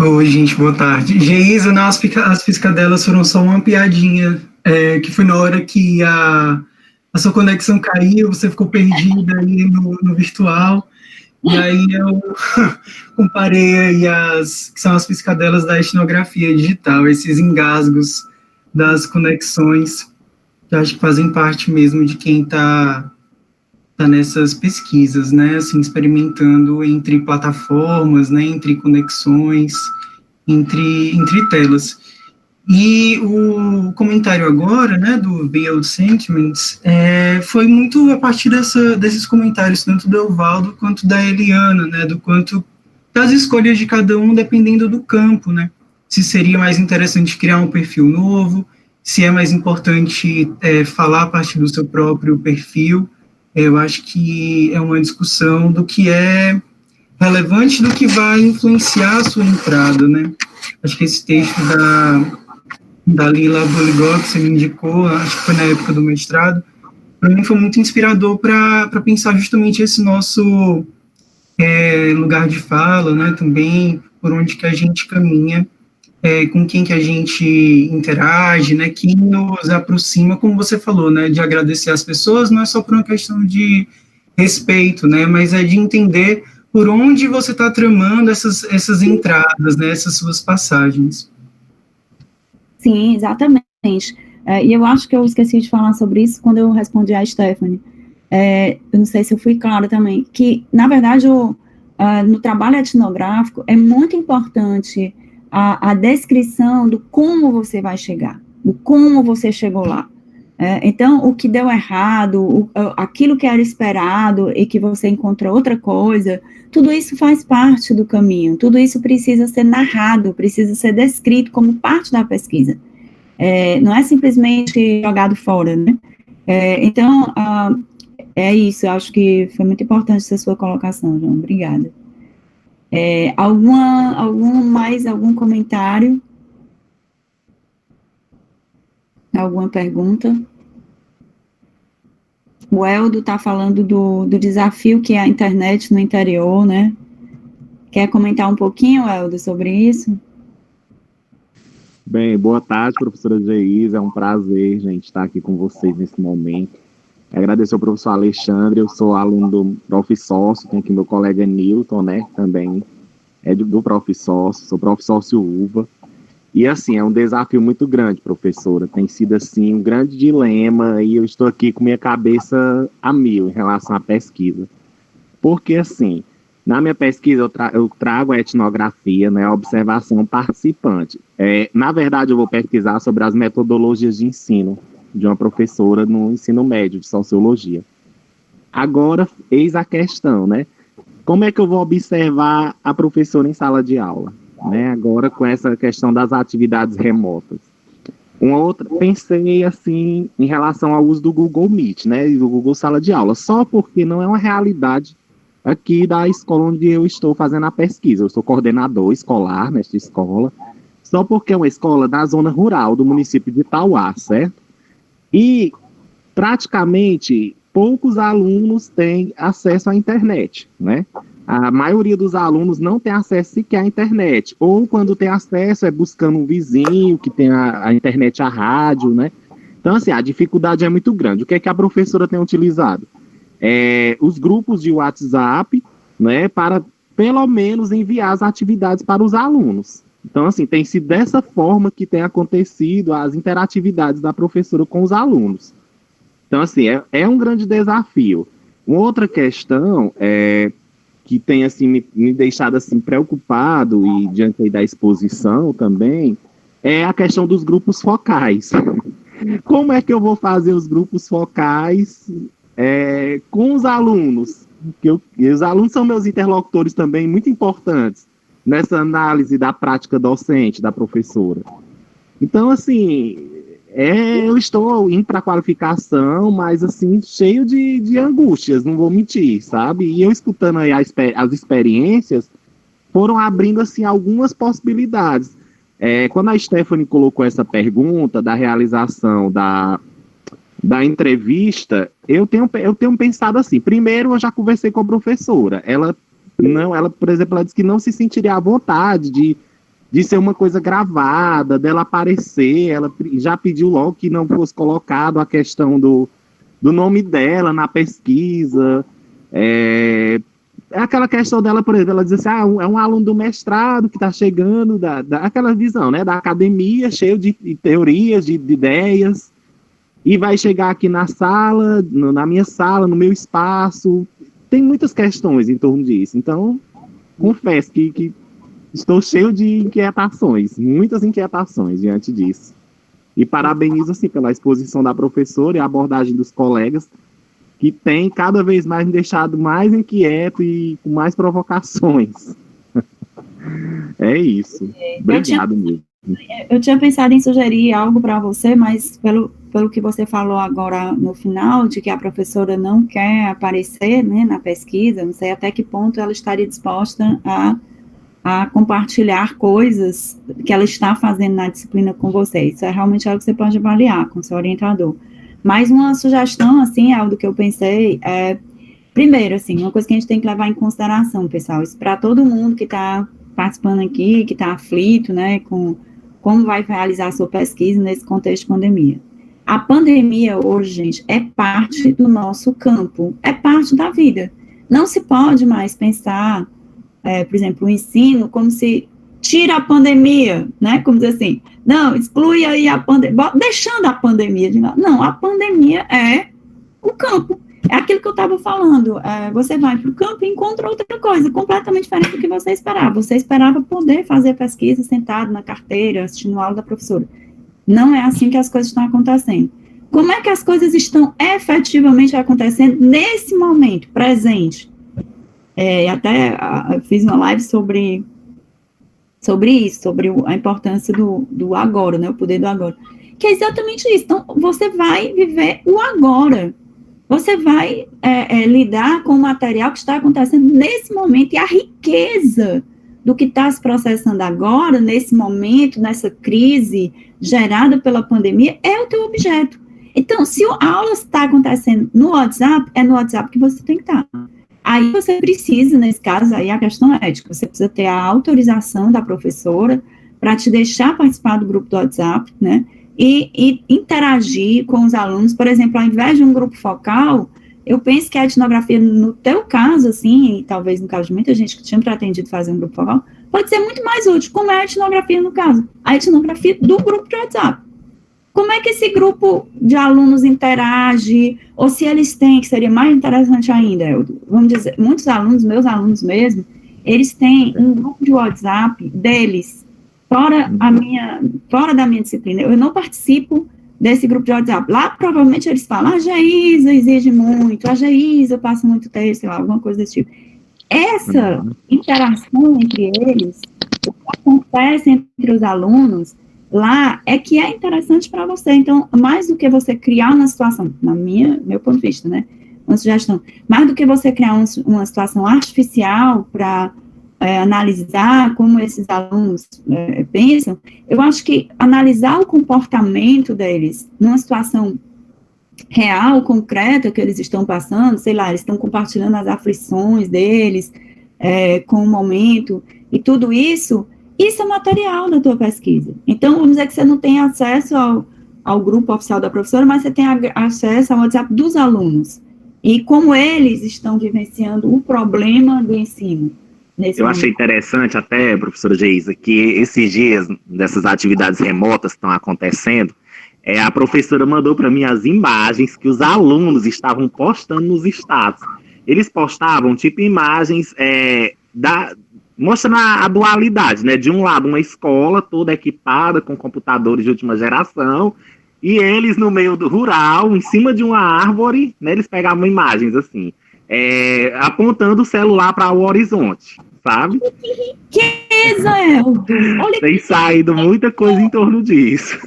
Oi, gente, boa tarde. Geisa, não, as piscadelas foram só uma piadinha, que foi na hora que a sua conexão caiu, você ficou perdida aí no virtual, e aí eu comparei aí que são as piscadelas da etnografia digital, esses engasgos das conexões, que eu acho que fazem parte mesmo de quem está nessas pesquisas, né, assim, experimentando entre plataformas, né, entre conexões, entre telas. E o comentário agora, né, do Veiled Sentiments, foi muito a partir desses comentários, tanto do Evaldo quanto da Eliana, né, do quanto das escolhas de cada um, dependendo do campo, né, se seria mais interessante criar um perfil novo, se é mais importante falar a partir do seu próprio perfil, Eu acho que é uma discussão do que é relevante, do que vai influenciar a sua entrada, né? Acho que esse texto da Lila Boligó, que você me indicou, acho que foi na época do mestrado, para mim foi muito inspirador para pensar justamente esse nosso lugar de fala, né? Também por onde que a gente caminha, com quem que a gente interage, né? Quem nos aproxima, como você falou, né? De agradecer as pessoas, não é só por uma questão de respeito, né? Mas é de entender por onde você está tramando essas entradas, né? Essas suas passagens. Sim, exatamente. E eu acho que eu esqueci de falar sobre isso quando eu respondi a Stephanie. Eu não sei se eu fui clara também, que, na verdade, no trabalho etnográfico, é muito importante a descrição do como você vai chegar, do como você chegou lá. Então, o que deu errado, aquilo que era esperado e que você encontrou outra coisa, tudo isso faz parte do caminho, tudo isso precisa ser narrado, precisa ser descrito como parte da pesquisa. Não é simplesmente jogado fora, né? Então, é isso, eu acho que foi muito importante essa sua colocação, João, obrigada. Algum comentário? Alguma pergunta? O Eldo está falando do desafio que é a internet no interior, né? Quer comentar um pouquinho, Eldo, sobre isso? Bem, boa tarde, professora Geisa, é um prazer, gente, estar aqui com vocês nesse momento. Agradecer ao professor Alexandre, eu sou aluno do Prof. Sócio, tem aqui meu colega Newton, né, também é do Prof. Sócio, sou Prof. Sócio UVA. E, assim, é um desafio muito grande, professora, tem sido, assim, um grande dilema e eu estou aqui com minha cabeça a mil em relação à pesquisa. Porque, assim, na minha pesquisa eu trago a etnografia, né, a observação participante. Na verdade, eu vou pesquisar sobre as metodologias de ensino de uma professora no ensino médio de sociologia. Agora, eis a questão, né? Como é que eu vou observar a professora em sala de aula? Né? Agora, com essa questão das atividades remotas. Uma outra, pensei, assim, em relação ao uso do Google Meet, né? E do Google Sala de Aula, só porque não é uma realidade aqui da escola onde eu estou fazendo a pesquisa. Eu sou coordenador escolar nesta escola, só porque é uma escola da zona rural do município de Itauá, certo? E, praticamente, poucos alunos têm acesso à internet, né? A maioria dos alunos não tem acesso sequer à internet, ou quando tem acesso é buscando um vizinho que tem a internet, a rádio, né? Então, assim, a dificuldade é muito grande. O que é que a professora tem utilizado? Os grupos de WhatsApp, né, para, pelo menos, enviar as atividades para os alunos. Então, assim, tem sido dessa forma que tem acontecido as interatividades da professora com os alunos. Então, assim, é um grande desafio. Uma outra questão que tem, assim, me deixado, assim, preocupado e diante aí da exposição também, é a questão dos grupos focais. Como é que eu vou fazer os grupos focais com os alunos? E os alunos são meus interlocutores também muito importantes nessa análise da prática docente da professora. Então, assim, eu estou indo para a qualificação, mas, assim, cheio de angústias, não vou mentir, sabe? E eu escutando aí as experiências, foram abrindo, assim, algumas possibilidades. Quando a Stephanie colocou essa pergunta da realização da entrevista, eu tenho pensado assim, primeiro eu já conversei com a professora, ela, por exemplo, ela disse que não se sentiria à vontade de ser uma coisa gravada, dela aparecer, ela já pediu logo que não fosse colocado a questão do nome dela na pesquisa, aquela questão dela, por exemplo, ela diz assim, é um aluno do mestrado que está chegando, aquela visão, né, da academia, cheio de teorias, de ideias, e vai chegar aqui na sala, na minha sala, no meu espaço. Tem muitas questões em torno disso. Então, confesso que estou cheio de inquietações, muitas inquietações diante disso. E parabenizo, assim, pela exposição da professora e a abordagem dos colegas, que tem cada vez mais me deixado mais inquieto e com mais provocações. É isso. Obrigado mesmo. Eu tinha pensado em sugerir algo para você, mas pelo que você falou agora no final, de que a professora não quer aparecer, né, na pesquisa, não sei até que ponto ela estaria disposta a compartilhar coisas que ela está fazendo na disciplina com você. Isso é realmente algo que você pode avaliar com o seu orientador. Mas uma sugestão, assim, algo que eu pensei, primeiro, assim, uma coisa que a gente tem que levar em consideração, pessoal, isso para todo mundo que está participando aqui, que está aflito, né, com como vai realizar a sua pesquisa nesse contexto de pandemia. A pandemia hoje, gente, é parte do nosso campo, é parte da vida. Não se pode mais pensar, por exemplo, o ensino como se tira a pandemia, né, como dizer assim, não, exclui aí a pandemia, deixando a pandemia de lado. Não, a pandemia é o campo. É aquilo que eu estava falando, você vai para o campo e encontra outra coisa, completamente diferente do que você esperava. Você esperava poder fazer pesquisa sentado na carteira, assistindo a aula da professora. Não é assim que as coisas estão acontecendo. Como é que as coisas estão efetivamente acontecendo nesse momento, presente? Até eu fiz uma live sobre isso, sobre a importância do agora, né, o poder do agora. Que é exatamente isso. Então, você vai viver o agora. Você vai lidar com o material que está acontecendo nesse momento e a riqueza do que está se processando agora, nesse momento, nessa crise gerada pela pandemia, é o teu objeto. Então, se a aula está acontecendo no WhatsApp, é no WhatsApp que você tem que estar. Aí você precisa, nesse caso, aí a questão ética, você precisa ter a autorização da professora para te deixar participar do grupo do WhatsApp, né? E interagir com os alunos. Por exemplo, ao invés de um grupo focal, eu penso que a etnografia, no teu caso, assim, e talvez no caso de muita gente que tinha pretendido fazer um grupo focal, pode ser muito mais útil, como é a etnografia no caso, a etnografia do grupo de WhatsApp. Como é que esse grupo de alunos interage, ou se eles têm, que seria mais interessante ainda, vamos dizer, muitos alunos, meus alunos mesmo, eles têm um grupo de WhatsApp deles, fora da minha disciplina. Eu não participo desse grupo de WhatsApp. Lá, provavelmente, eles falam, a Geisa exige muito, a Geisa passa muito texto, sei lá, alguma coisa desse tipo. Essa interação entre eles, o que acontece entre os alunos, lá, é que é interessante para você. Então, mais do que você criar uma situação, meu ponto de vista, né, uma sugestão, mais do que você criar uma situação artificial para analisar como esses alunos pensam, eu acho que analisar o comportamento deles numa situação real, concreta, que eles estão passando, sei lá, eles estão compartilhando as aflições deles com o momento, e tudo isso é material da tua pesquisa. Então, vamos dizer que você não tem acesso ao grupo oficial da professora, mas você tem acesso ao WhatsApp dos alunos, e como eles estão vivenciando o problema do ensino. Eu achei interessante até, professora Geisa, que esses dias dessas atividades remotas que estão acontecendo, a professora mandou para mim as imagens que os alunos estavam postando nos status. Eles postavam, tipo, imagens mostrando a dualidade, né? De um lado, uma escola toda equipada com computadores de última geração, e eles no meio do rural, em cima de uma árvore, né? Eles pegavam imagens assim, apontando o celular para o horizonte, sabe? Que riqueza, Eldo! Tem saído muita coisa em torno disso.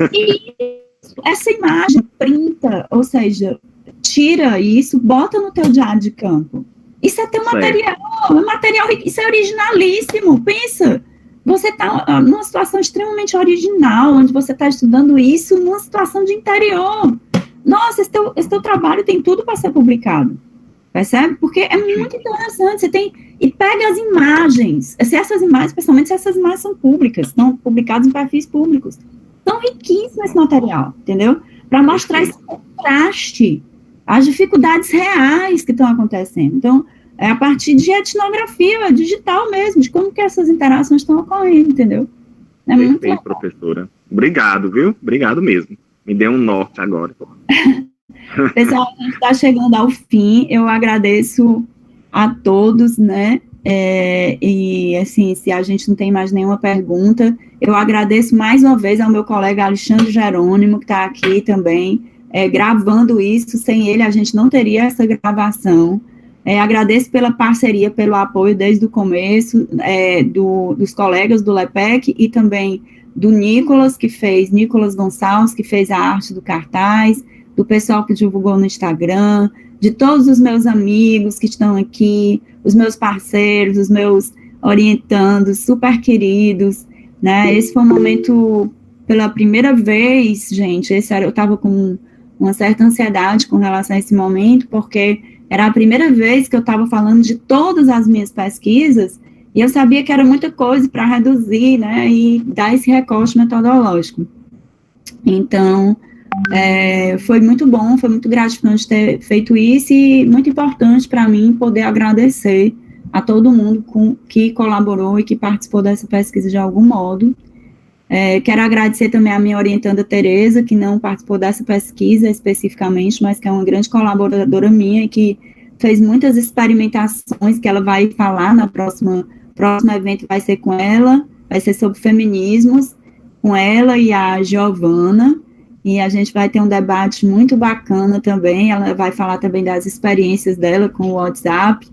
Essa imagem printa, ou seja, tira isso, bota no teu diário de campo. Isso é teu material, isso é originalíssimo, pensa. Você está numa situação extremamente original, onde você está estudando isso numa situação de interior. Nossa, esse teu trabalho tem tudo para ser publicado. Percebe? Porque é muito interessante. Você tem. E pega as imagens. Se essas imagens, especialmente se essas imagens são públicas, estão publicadas em perfis públicos. São riquíssimo esse material, entendeu? Para mostrar esse contraste, as dificuldades reais que estão acontecendo. Então, é a partir de etnografia digital mesmo, de como que essas interações estão ocorrendo, entendeu? É muito legal. Professora. Obrigado, viu? Obrigado mesmo. Me deu um norte agora. Pessoal, a gente está chegando ao fim. Eu agradeço a todos, né? E, assim, se a gente não tem mais nenhuma pergunta, eu agradeço mais uma vez ao meu colega Alexandre Jerônimo, que está aqui também, gravando isso. Sem ele, a gente não teria essa gravação. Agradeço pela parceria, pelo apoio desde o começo, dos colegas do LEPEC e também do Nicolas Gonçalves, que fez a arte do cartaz, do pessoal que divulgou no Instagram, de todos os meus amigos que estão aqui, os meus parceiros, os meus orientandos, super queridos, né? Esse foi um momento, pela primeira vez, gente, eu estava com uma certa ansiedade com relação a esse momento, porque era a primeira vez que eu estava falando de todas as minhas pesquisas, e eu sabia que era muita coisa para reduzir, né, e dar esse recorte metodológico. Então, foi muito bom, foi muito gratificante ter feito isso, e muito importante para mim poder agradecer a todo mundo que colaborou e que participou dessa pesquisa de algum modo. Quero agradecer também a minha orientanda Tereza, que não participou dessa pesquisa especificamente, mas que é uma grande colaboradora minha e que fez muitas experimentações que ela vai falar na próximo evento, vai ser com ela, vai ser sobre feminismos, com ela e a Giovana, e a gente vai ter um debate muito bacana também. Ela vai falar também das experiências dela com o WhatsApp,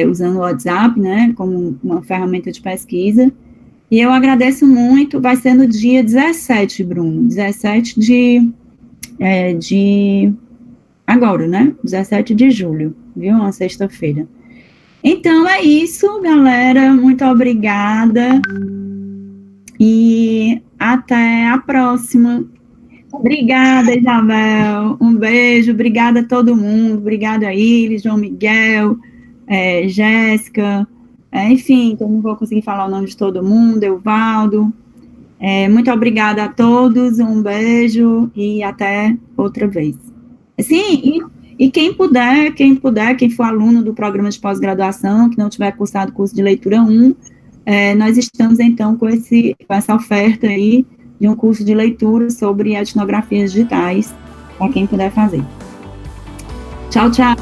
usando o WhatsApp, né, como uma ferramenta de pesquisa. E eu agradeço muito. Vai ser no dia 17, Bruno, 17 de agora, né, 17 de julho, viu, uma sexta-feira. Então, é isso, galera, muito obrigada, e até a próxima. Obrigada, Isabel, um beijo, obrigada a todo mundo, obrigada a Iris, João Miguel, Jéssica, enfim, eu não vou conseguir falar o nome de todo mundo, Evaldo, muito obrigada a todos, um beijo e até outra vez. Sim, e quem puder, quem for aluno do programa de pós-graduação, que não tiver cursado curso de leitura 1, nós estamos então com essa oferta aí de um curso de leitura sobre etnografias digitais, para quem puder fazer. Tchau, tchau.